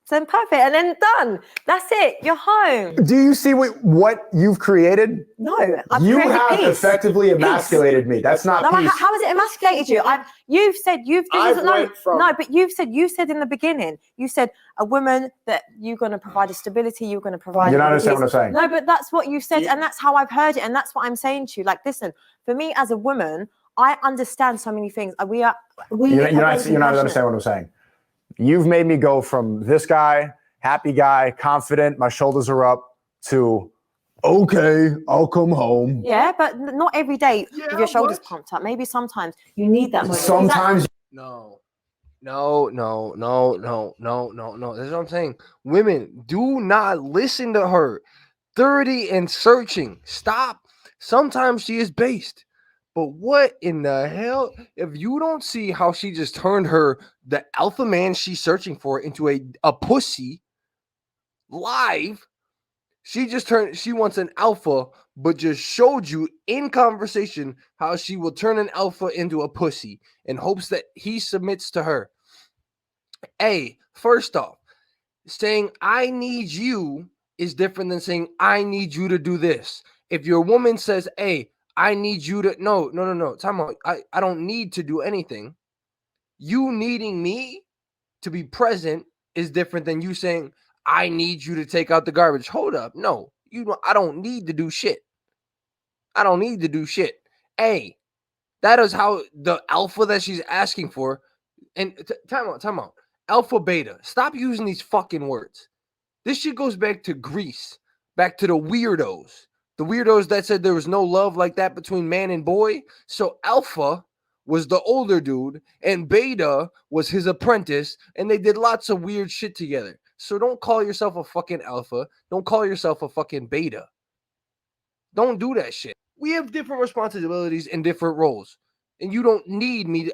S3: So then perfect, and then done. That's it. You're home.
S4: Do you see what you've created?
S3: No, I've
S4: You
S3: created
S4: have
S3: peace.
S4: effectively emasculated me. That's not
S3: No,
S4: peace.
S3: how has it emasculated you? You've said
S2: went from-
S3: no, but you said in the beginning, you said a woman that you're going to provide a stability, you're going to provide.
S4: You're not understanding what I'm saying.
S3: No, but that's what you said, and that's how I've heard it, and that's what I'm saying to you. Like, listen, for me as a woman, I understand so many things. You're
S4: not understanding what I'm saying. You've made me go from this guy, happy guy, confident, my shoulders are up, to okay, I'll come home.
S3: Yeah, but not every day with your shoulders pumped up. Maybe sometimes you need that moment.
S4: Sometimes.
S1: No. That's what I'm saying. Women, do not listen to her. 30 and searching. Stop. Sometimes she is based. But what in the hell? If you don't see how she just turned the alpha man she's searching for into a pussy live, she wants an alpha, but just showed you in conversation how she will turn an alpha into a pussy in hopes that he submits to her. First off, saying I need you is different than saying I need you to do this. If your woman says, hey, I need you to no. Time out. I don't need to do anything. You needing me to be present is different than you saying, I need you to take out the garbage. Hold up. No, I don't need to do shit. I don't need to do shit. That is how the alpha that she's asking for. And time out. Alpha, beta. Stop using these fucking words. This shit goes back to Greece, back to the weirdos. The weirdos that said there was no love like that between man and boy. So alpha was the older dude and beta was his apprentice, and they did lots of weird shit together. So don't call yourself a fucking alpha. Don't call yourself a fucking beta. Don't do that shit. We have different responsibilities and different roles. And you don't need me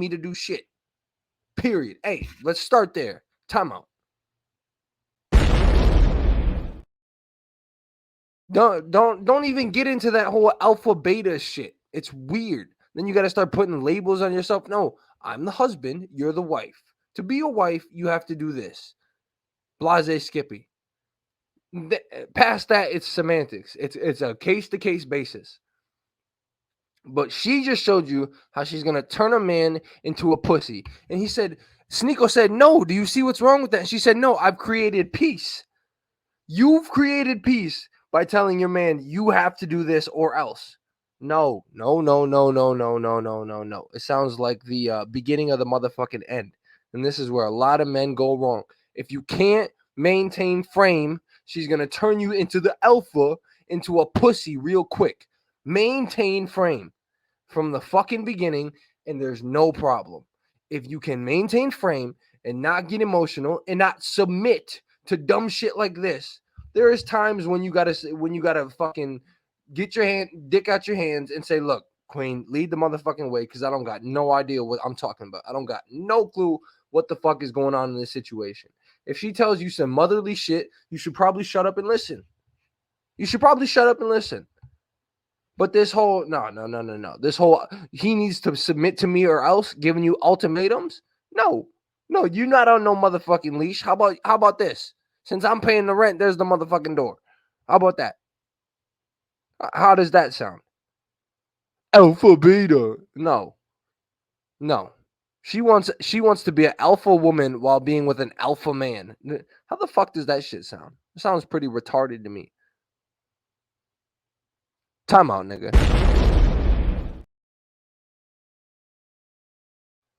S1: to do shit. Period. Let's start there. Time out. Don't even get into that whole alpha beta shit. It's weird. Then you got to start putting labels on yourself. No, I'm the husband. You're the wife. To be a wife, you have to do this. Blase Skippy. Past that, it's semantics. It's a case-to-case basis. But she just showed you how she's going to turn a man into a pussy. And Sneako said, no, do you see what's wrong with that? And she said, no, I've created peace. You've created peace by telling your man, you have to do this or else. No. It sounds like the beginning of the motherfucking end. And this is where a lot of men go wrong. If you can't maintain frame, she's going to turn you into the alpha, into a pussy real quick. Maintain frame from the fucking beginning, and there's no problem. If you can maintain frame and not get emotional and not submit to dumb shit like this, there is times when you gotta fucking get your dick out your hands and say, look, queen, lead the motherfucking way, because I don't got no idea what I'm talking about. I don't got no clue what the fuck is going on in this situation. If she tells you some motherly shit, you should probably shut up and listen. But this whole no. This whole he needs to submit to me or else, giving you ultimatums. No, you're not on no motherfucking leash. How about this? Since I'm paying the rent, there's the motherfucking door. How about that? How does that sound? Alpha beta. No. She wants to be an alpha woman while being with an alpha man. How the fuck does that shit sound? It sounds pretty retarded to me. Time out, nigga.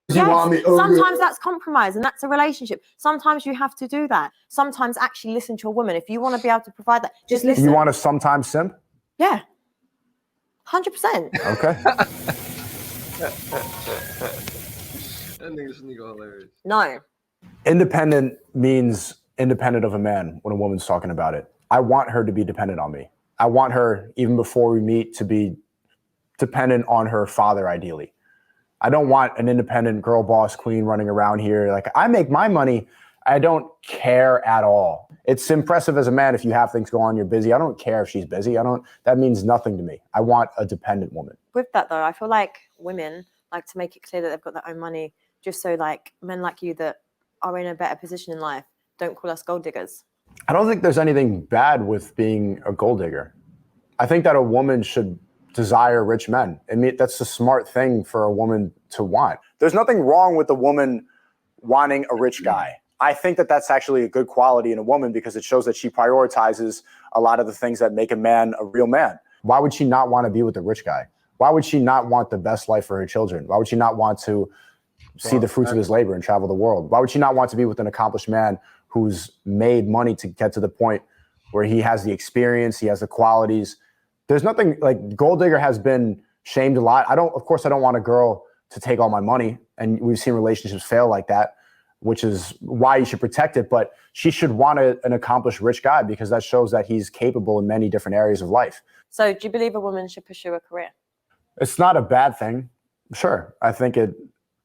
S3: Yes, sometimes that's compromise, and that's a relationship. Sometimes you have to do that. Sometimes actually listen to a woman. If you want to be able to provide that, just listen.
S4: You want to sometimes simp?
S3: Yeah. 100%.
S4: Okay.
S1: That nigga's hilarious.
S3: No.
S4: Independent means independent of a man when a woman's talking about it. I want her to be dependent on me. I want her, even before we meet, to be dependent on her father, ideally. I don't want an independent girl boss queen running around here. Like, I make my money. I don't care at all. It's impressive as a man if you have things going on, you're busy. I don't care if she's busy. That means nothing to me. I want a dependent woman.
S3: With that though, I feel like women like to make it clear that they've got their own money, just so like men like you that are in a better position in life don't call us gold diggers.
S4: I don't think there's anything bad with being a gold digger. I think that a woman should desire rich men. I mean, that's a smart thing for a woman to want.
S2: There's nothing wrong with a woman wanting a rich guy. I think that that's actually a good quality in a woman because it shows that she prioritizes a lot of the things that make a man a real man.
S4: Why would she not want to be with a rich guy? Why would she not want the best life for her children? Why would she not want to see the fruits of his labor and travel the world? Why would she not want to be with an accomplished man who's made money to get to the point where he has the experience, he has the qualities? There's nothing like gold digger has been shamed a lot. Of course, I don't want a girl to take all my money. And we've seen relationships fail like that, which is why you should protect it. But she should want an accomplished rich guy because that shows that he's capable in many different areas of life.
S3: So do you believe a woman should pursue a career?
S4: It's not a bad thing. Sure. I think it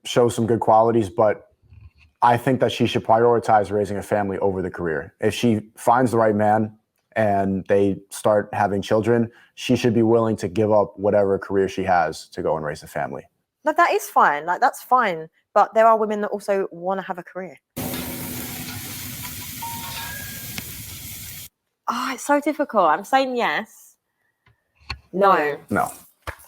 S4: shows some good qualities, but I think that she should prioritize raising a family over the career. If she finds the right man and they start having children, she should be willing to give up whatever career she has to go and raise a family.
S3: Like that is fine. Like that's fine. But there are women that also want to have a career. Oh, it's so difficult. I'm saying yes. No.
S4: No.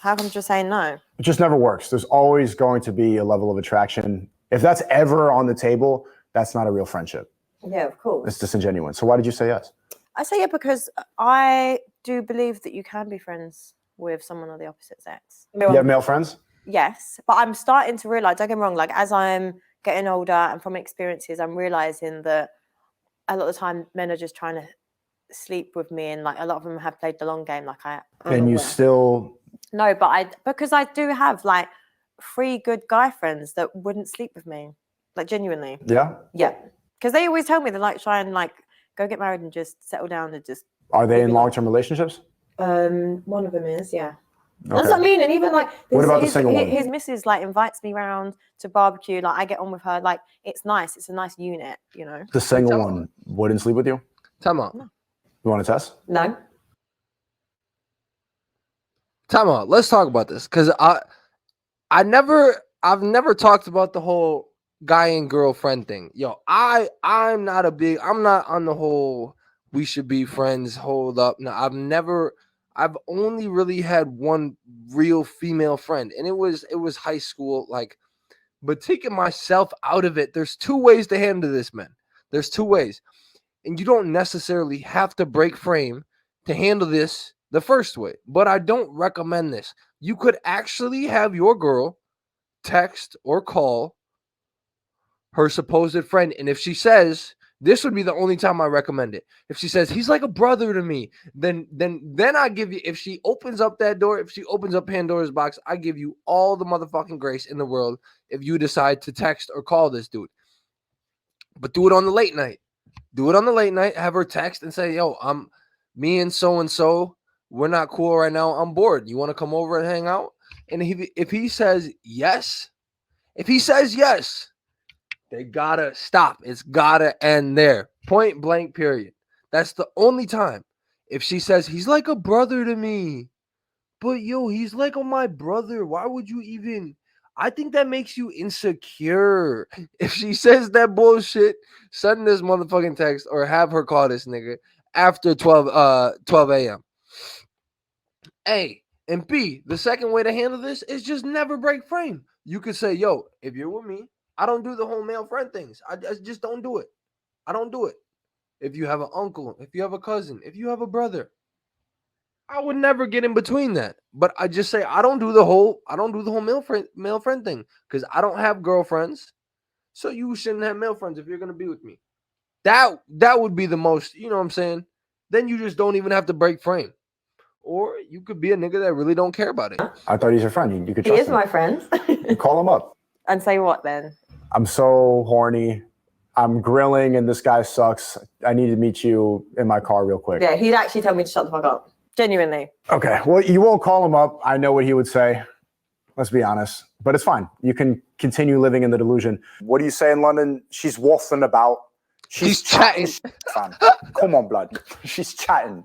S3: How come you're saying no?
S4: It just never works. There's always going to be a level of attraction. If that's ever on the table, that's not a real friendship.
S3: Yeah, of course.
S4: It's disingenuous. So why did you say yes?
S3: I say yeah because I do believe that you can be friends with someone of the opposite sex.
S4: You have male friends?
S3: Yes, but I'm starting to realize, don't get me wrong, like as I'm getting older and from experiences, I'm realizing that a lot of the time men are just trying to sleep with me, and like a lot of them have played the long game. Like
S4: And you still...
S3: No, but because I do have like 3 good guy friends that wouldn't sleep with me, like genuinely.
S4: Yeah?
S3: Yeah, because they always tell me they like try and like go get married and just settle down and just.
S4: Are they in long-term relationships?
S3: One of them is, yeah.
S4: Okay.
S3: That's what I mean. And even like
S4: what about the single one?
S3: His missus like invites me round to barbecue. Like I get on with her. Like it's nice. It's a nice unit, you know.
S4: The single one wouldn't sleep with you?
S1: Time out.
S3: No.
S4: You want to test?
S3: No.
S1: Time out. Let's talk about this because I've never talked about the whole guy and girlfriend thing. Yo, I'm not on the whole we should be friends. Hold up. No, I've only really had one real female friend, and it was high school. Like, but taking myself out of it, there's 2 ways to handle this, man. There's 2 ways, and you don't necessarily have to break frame to handle this the first way. But I don't recommend this. You could actually have your girl text or call her supposed friend, and if she says, this would be the only time I recommend it. If she says he's like a brother to me, then I give you, if she opens up that door, if she opens up Pandora's box, I give you all the motherfucking grace in the world if you decide to text or call this dude. But do it on the late night. Do it on the late night. Have her text and say, yo, me and so, we're not cool right now. I'm bored. You want to come over and hang out? And if he says yes, they gotta stop. It's gotta end there. Point blank, period. That's the only time. If she says, he's like a brother to me, but yo, he's like my brother. Why would you even? I think that makes you insecure. If she says that bullshit, send this motherfucking text or have her call this nigga after 12 a.m. A. And B, the second way to handle this is just never break frame. You could say, yo, if you're with me, I don't do the whole male friend things. I just don't do it. I don't do it. If you have an uncle, if you have a cousin, if you have a brother, I would never get in between that. But I just say I don't do the whole male friend thing because I don't have girlfriends. So you shouldn't have male friends if you're gonna be with me. That would be the most, you know what I'm saying? Then you just don't even have to break frame. Or you could be a nigga that really don't care about it.
S4: I thought he's your friend. You could trust him.
S3: He is my friend.
S4: You call him up.
S3: And say what then?
S4: I'm so horny. I'm grilling and this guy sucks. I need to meet you in my car real quick.
S3: Yeah, he'd actually tell me to shut the fuck up. Genuinely.
S4: Okay. Well, you won't call him up. I know what he would say. Let's be honest. But it's fine. You can continue living in the delusion.
S2: What do you say in London? She's wolfing about.
S1: She's chatting.
S2: Fam. Come on, blood. She's chatting.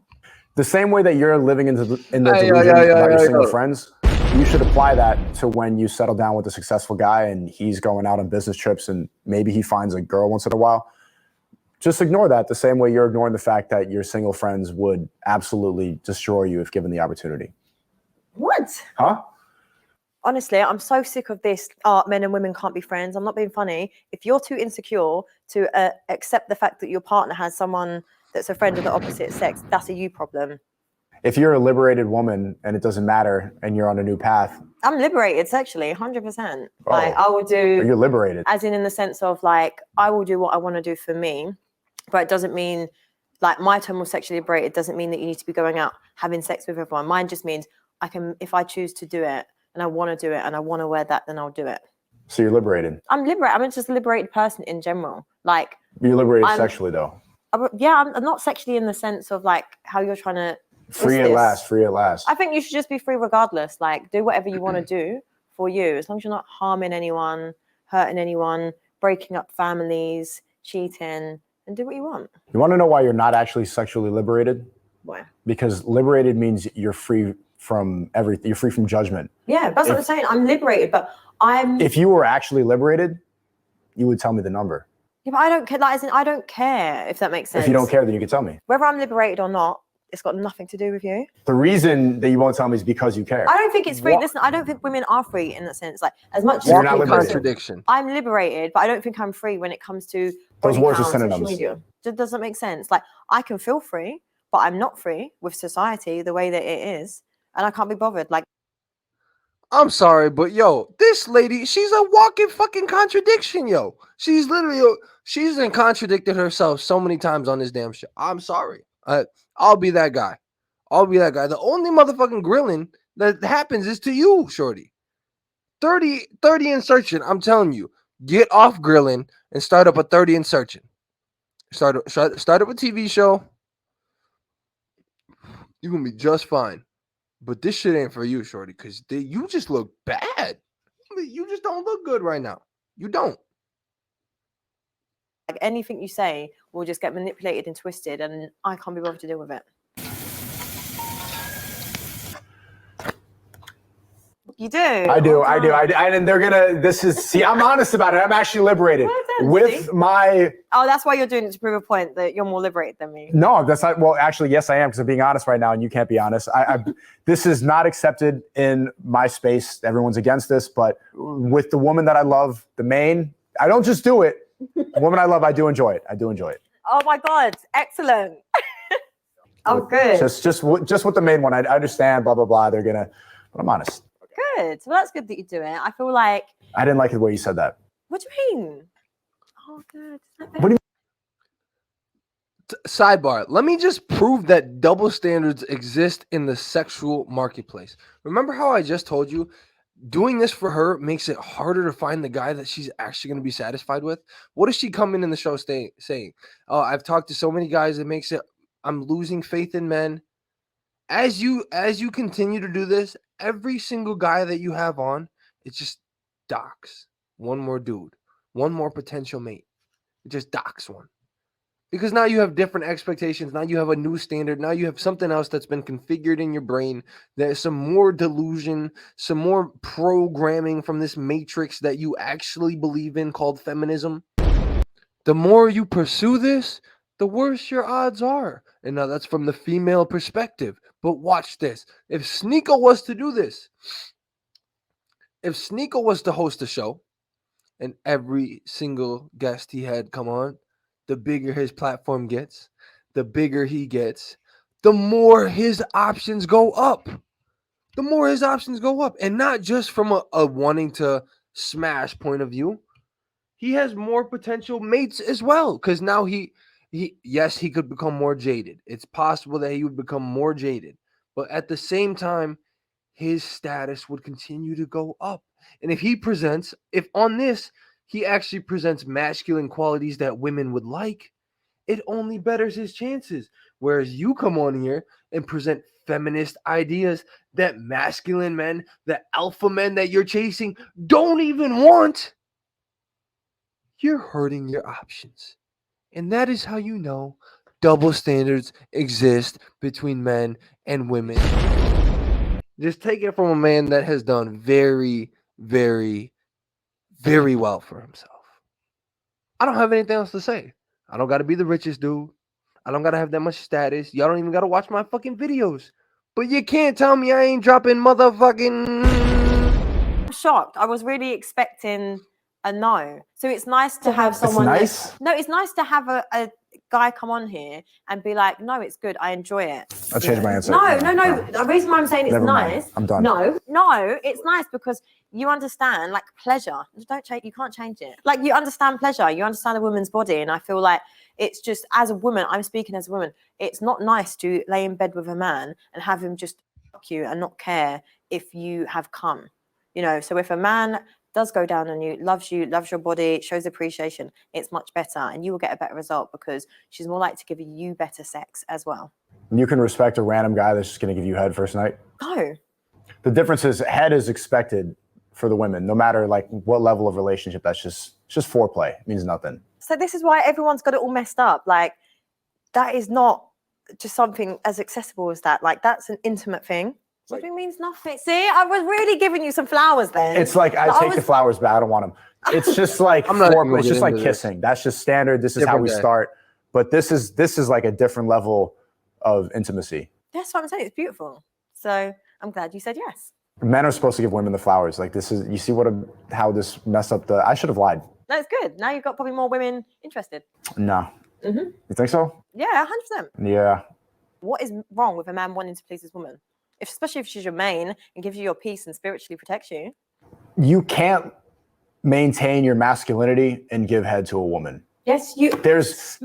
S4: The same way that you're living in the
S1: Hey,
S4: delusion
S1: yo,
S4: about your single
S1: yo.
S4: friends, you should apply that to when you settle down with a successful guy and he's going out on business trips and maybe he finds a girl once in a while. Just ignore that the same way you're ignoring the fact that your single friends would absolutely destroy you if given the opportunity.
S3: What?
S4: Huh?
S3: Honestly, I'm so sick of this. Men and women can't be friends. I'm not being funny. If you're too insecure to accept the fact that your partner has someone that's a friend of the opposite sex, that's a you problem.
S4: If you're a liberated woman and it doesn't matter and you're on a new path.
S3: I'm liberated sexually, 100%.
S4: Oh,
S3: like I will do.
S4: You're liberated.
S3: As in the sense of like, I will do what I want to do for me, but it doesn't mean like my term of sexually liberated doesn't mean that you need to be going out having sex with everyone. Mine just means I can, if I choose to do it and I want to do it and I want to wear that, then I'll do it.
S4: So you're liberated.
S3: I'm liberated. I'm just a liberated person in general. Like
S4: you're liberated sexually though.
S3: I'm not sexually in the sense of like how you're trying to
S4: free at last. I
S3: think you should just be free regardless. Like do whatever you want to do for you, as long as you're not harming anyone, hurting anyone, breaking up families, cheating, and do what you want.
S4: You want to know why you're not actually sexually liberated?
S3: Why?
S4: Because liberated means you're free from everything. You're free from judgment.
S3: Yeah, that's what I'm saying. I'm liberated, but
S4: if you were actually liberated, you would tell me the number.
S3: Yeah, but I don't care. Like, as in, I don't care if that makes sense.
S4: If you don't care, then you can tell me.
S3: Whether I'm liberated or not, it's got nothing to do with you.
S4: The reason that you won't tell me is because you care.
S3: I don't think it's free. Listen, I don't think women are free in that sense. Like as much as
S4: you're not liberated.
S1: Contradiction.
S3: I'm liberated, but I don't think I'm free when it comes to
S4: those words are synonyms.
S3: It doesn't make sense. Like I can feel free, but I'm not free with society the way that it is, and I can't be bothered. Like
S1: I'm sorry, but yo, this lady, she's a walking fucking contradiction, yo. She's literally, she's contradicted herself so many times on this damn shit. I'm sorry. I'll be that guy. The only motherfucking grilling that happens is to you, shorty. 30 insertion. I'm telling you, get off grilling and start up a 30 insertion. Start up a TV show. You're gonna be just fine. But this shit ain't for you, shorty, because you just look bad. You just don't look good right now. You don't.
S3: Like anything you say will just get manipulated and twisted, and I can't be bothered to deal with it. You do.
S4: I do. And they're gonna. See, I'm honest about it. I'm actually liberated with my.
S3: Oh, that's why you're doing it to prove a point that you're more liberated than me.
S4: No, that's not. Well, actually, yes, I am, because I'm being honest right now, and you can't be honest. This is not accepted in my space. Everyone's against this, but with the woman that I love, I don't just do it. The woman I love, I do enjoy it.
S3: Oh my God, excellent. Oh, good.
S4: Just with the main one, I understand. Blah blah blah. They're gonna. But I'm honest.
S3: Good. Well, that's good that you do it. I feel like.
S4: I didn't like the way you said that.
S3: What do you mean? Oh, good.
S4: What do you
S1: Sidebar, let me just prove that double standards exist in the sexual marketplace. Remember how I just told you doing this for her makes it harder to find the guy that she's actually going to be satisfied with? What does she come in the show saying? Oh, I've talked to so many guys, it makes it, I'm losing faith in men. As you continue to do this, every single guy that you have on, it just docks one more dude, one more potential mate. It just docks one. Because now you have different expectations. Now you have a new standard. Now you have something else that's been configured in your brain. There's some more delusion, some more programming from this matrix that you actually believe in called feminism. The more you pursue this, the worse your odds are. And now that's from the female perspective. But watch this. If Sneako was to do this, if Sneako was to host a show and every single guest he had come on, the bigger his platform gets, the bigger he gets, the more his options go up. The more his options go up. And not just from a wanting to smash point of view. He has more potential mates as well. Because now he could become more jaded. It's possible that he would become more jaded. But at the same time, his status would continue to go up. And if on this, he actually presents masculine qualities that women would like, it only betters his chances. Whereas you come on here and present feminist ideas that masculine men, the alpha men that you're chasing, don't even want, you're hurting your options. And that is how you know double standards exist between men and women. Just take it from a man that has done very, very, very well for himself. I don't have anything else to say. I don't got to be the richest dude. I don't got to have that much status. Y'all don't even got to watch my fucking videos. But you can't tell me I ain't dropping motherfucking...
S3: I'm shocked. I was really expecting a no. So it's nice to have
S4: It's
S3: someone.
S4: nice.
S3: No, it's nice to have a guy come on here and be like, no, it's good. I enjoy it.
S4: I'll change my answer.
S3: No. The reason why I'm saying it's
S4: Never mind.
S3: nice.
S4: I'm done.
S3: No, it's nice because you understand like pleasure. Don't change. You can't change it. Like you understand pleasure. You understand a woman's body, and I feel like it's just as a woman. I'm speaking as a woman. It's not nice to lay in bed with a man and have him just fuck you and not care if you have come. You know. So if a man does go down on you, loves your body, shows appreciation, it's much better, and you will get a better result because she's more likely to give you better sex as well.
S4: You can respect a random guy that's just going to give you head first night.
S3: No.
S4: The difference is head is expected for the women, no matter like what level of relationship. That's just foreplay. It means nothing.
S3: So this is why everyone's got it all messed up. Like that is not just something as accessible as that. Like that's an intimate thing. Something means nothing. See, I was really giving you some flowers then.
S4: It's like I take the flowers back. I don't want them. It's just like
S1: I'm not even
S4: foreplay. It's just like
S1: into this.
S4: kissing. That's just standard. This is how we start. But this is like a different level of intimacy.
S3: That's what I'm saying. It's beautiful. So I'm glad you said yes.
S4: Men are supposed to give women the flowers. Like this is, you see how this messed up I should have lied.
S3: That's good. Now you've got probably more women interested.
S4: No.
S3: Mm-hmm.
S4: You think so?
S3: Yeah, 100%.
S4: Yeah.
S3: What is wrong with a man wanting to please his woman? Especially if she's your main and gives you your peace and spiritually protects you.
S4: You can't maintain your masculinity and give head to a woman.
S3: Yes, you.
S4: There's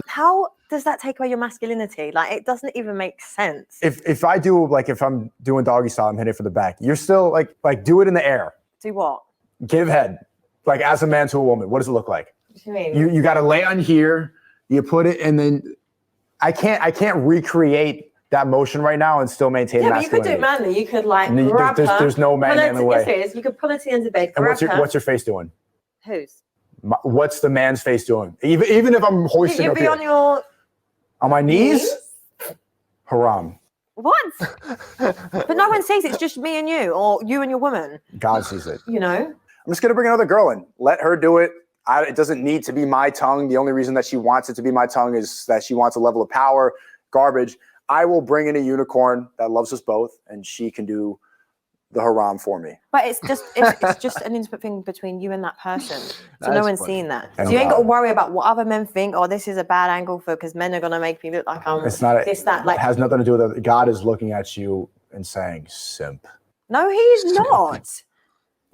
S3: how does that take away your masculinity? Like, it doesn't even make sense.
S4: if I do, like, if I'm doing doggy style, I'm hitting it for the back. You're still like do it in the air.
S3: Do what?
S4: Give head, like as a man to a woman. What does it look like?
S3: What do you mean?
S4: You got to lay on here. You put it, and then I can't recreate that motion right now and still maintain masculinity.
S3: Yeah, but you could do it manly. You could like grab her.
S4: There's no man in the way.
S3: Yes, there is. You could pull her to the end of the bed.
S4: And what's your face doing?
S3: Whose?
S4: What's the man's face doing? Even if I'm hoisting
S3: You'd
S4: up
S3: be
S4: here.
S3: on
S4: my knees? Haram.
S3: What? But no one sees it. It's just me and you, or you and your woman.
S4: God sees it.
S3: You know?
S2: I'm just going to bring another girl in. Let her do it. It doesn't need to be my tongue. The only reason that she wants it to be my tongue is that she wants a level of power. Garbage. I will bring in a unicorn that loves us both, and she can do the haram for me.
S3: But it's just an intimate thing between you and that person. So no one's seeing that.
S4: And
S3: so you ain't got to worry about what other men think. Oh, this is a bad angle because men are gonna make me look like I'm.
S4: It's not.
S3: Like
S4: it has nothing to do with it. God is looking at you and saying, "Simp."
S3: No, he's not.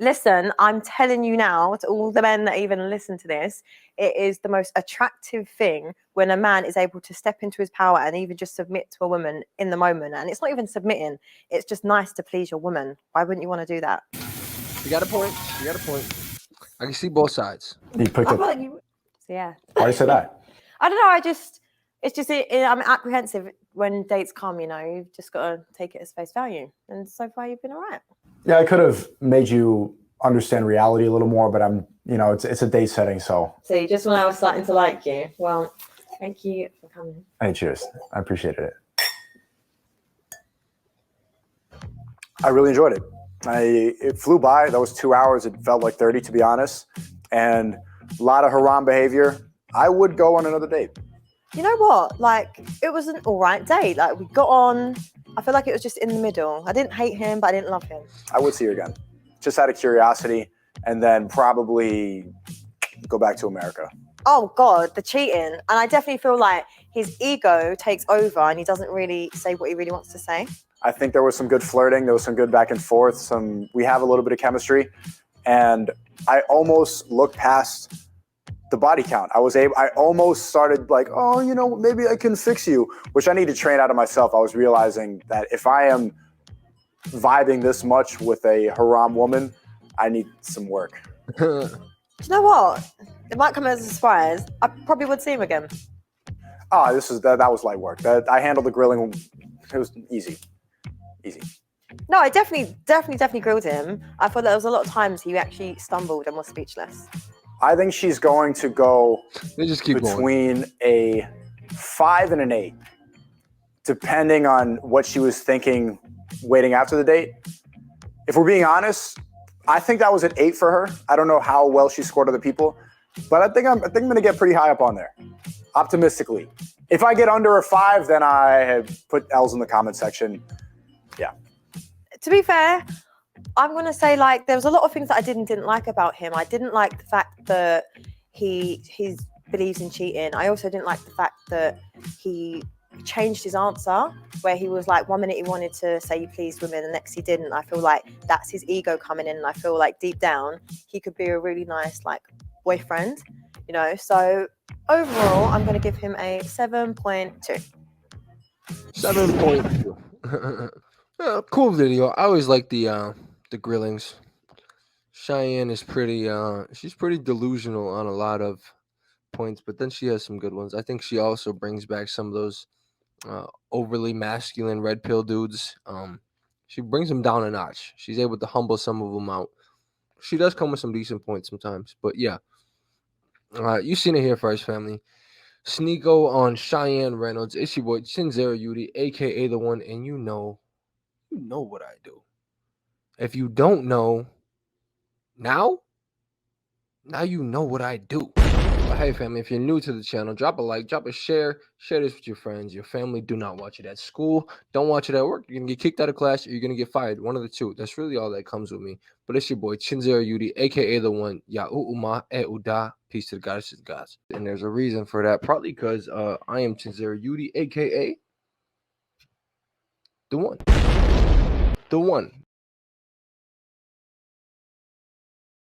S3: Listen, I'm telling you now, to all the men that even listen to this, it is the most attractive thing when a man is able to step into his power and even just submit to a woman in the moment. And it's not even submitting. It's just nice to please your woman. Why wouldn't you want to do that?
S1: You got a point. I can see both sides.
S4: He picked up.
S3: Yeah.
S4: Why do you say that?
S3: I don't know. I'm apprehensive when dates come, you know. You've just got to take it as face value. And so far, you've been all right.
S4: Yeah, I could have made you understand reality a little more, but it's a date setting, so.
S3: So just when I was starting to like you, well, thank you for coming.
S4: Hey, cheers. I appreciated it.
S2: I really enjoyed it. It flew by. That was 2 hours. It felt like 30, to be honest. And a lot of haram behavior. I would go on another date.
S3: You know what? Like, it was an all right date. Like, we got on. I feel like it was just in the middle. I didn't hate him, but I didn't love him.
S2: I would see her again. Just out of curiosity. And then probably go back to America.
S3: Oh, God, the cheating. And I definitely feel like his ego takes over and he doesn't really say what he really wants to say.
S2: I think there was some good flirting. There was some good back and forth. We have a little bit of chemistry. And I almost looked past the body count. I almost started like, oh, maybe I can fix you, which I need to train out of myself. I was realizing that if I am vibing this much with a haram woman, I need some work.
S3: Do you know what? It might come as a surprise. I probably would see him again.
S2: That was light work. I handled the grilling. It was easy.
S3: No, I definitely grilled him. I thought there was a lot of times he actually stumbled and was speechless.
S2: I think she's going to go
S1: They just keep going.
S2: between a 5 and an 8, depending on what she was thinking waiting after the date. If we're being honest, I think that was an 8 for her. I don't know how well she scored other people, but I think I'm going to get pretty high up on there, optimistically. If I get under a 5, then I have put L's in the comment section. Yeah.
S3: To be fair, I'm going to say, like, there was a lot of things that I didn't like about him. I didn't like the fact that he believes in cheating. I also didn't like the fact that he changed his answer, where he was like, 1 minute he wanted to say you pleased women, the next he didn't. I feel like that's his ego coming in, and I feel like deep down he could be a really nice, like, boyfriend, you know. So overall, I'm going to give him a 7.2.
S1: 7.2. Cool video. I always like the grillings. Cheyenne is pretty she's pretty delusional on a lot of points, but then she has some good ones. I think she also brings back some of those overly masculine red pill dudes. She brings them down a notch. She's able to humble some of them out. She does come with some decent points sometimes, but yeah. You've seen it here first, family. Sneako on Chian Reynolds. It's your boy Chinzera Yuti, aka the one, and you know what I do. If you don't know now you know what I do. But hey, family, if you're new to the channel, drop a like, drop a share this with your friends, your family. Do not watch it at school. Don't watch it at work. You're gonna get kicked out of class, or you're gonna get fired. One of the two. That's really all that comes with me. But it's your boy Chinzera Yuti, aka the one. Ya'u'uma e'uda. Peace to the goddesses, gods. And there's a reason for that. Partly because I am Chinzera Yuti, aka the one. The one.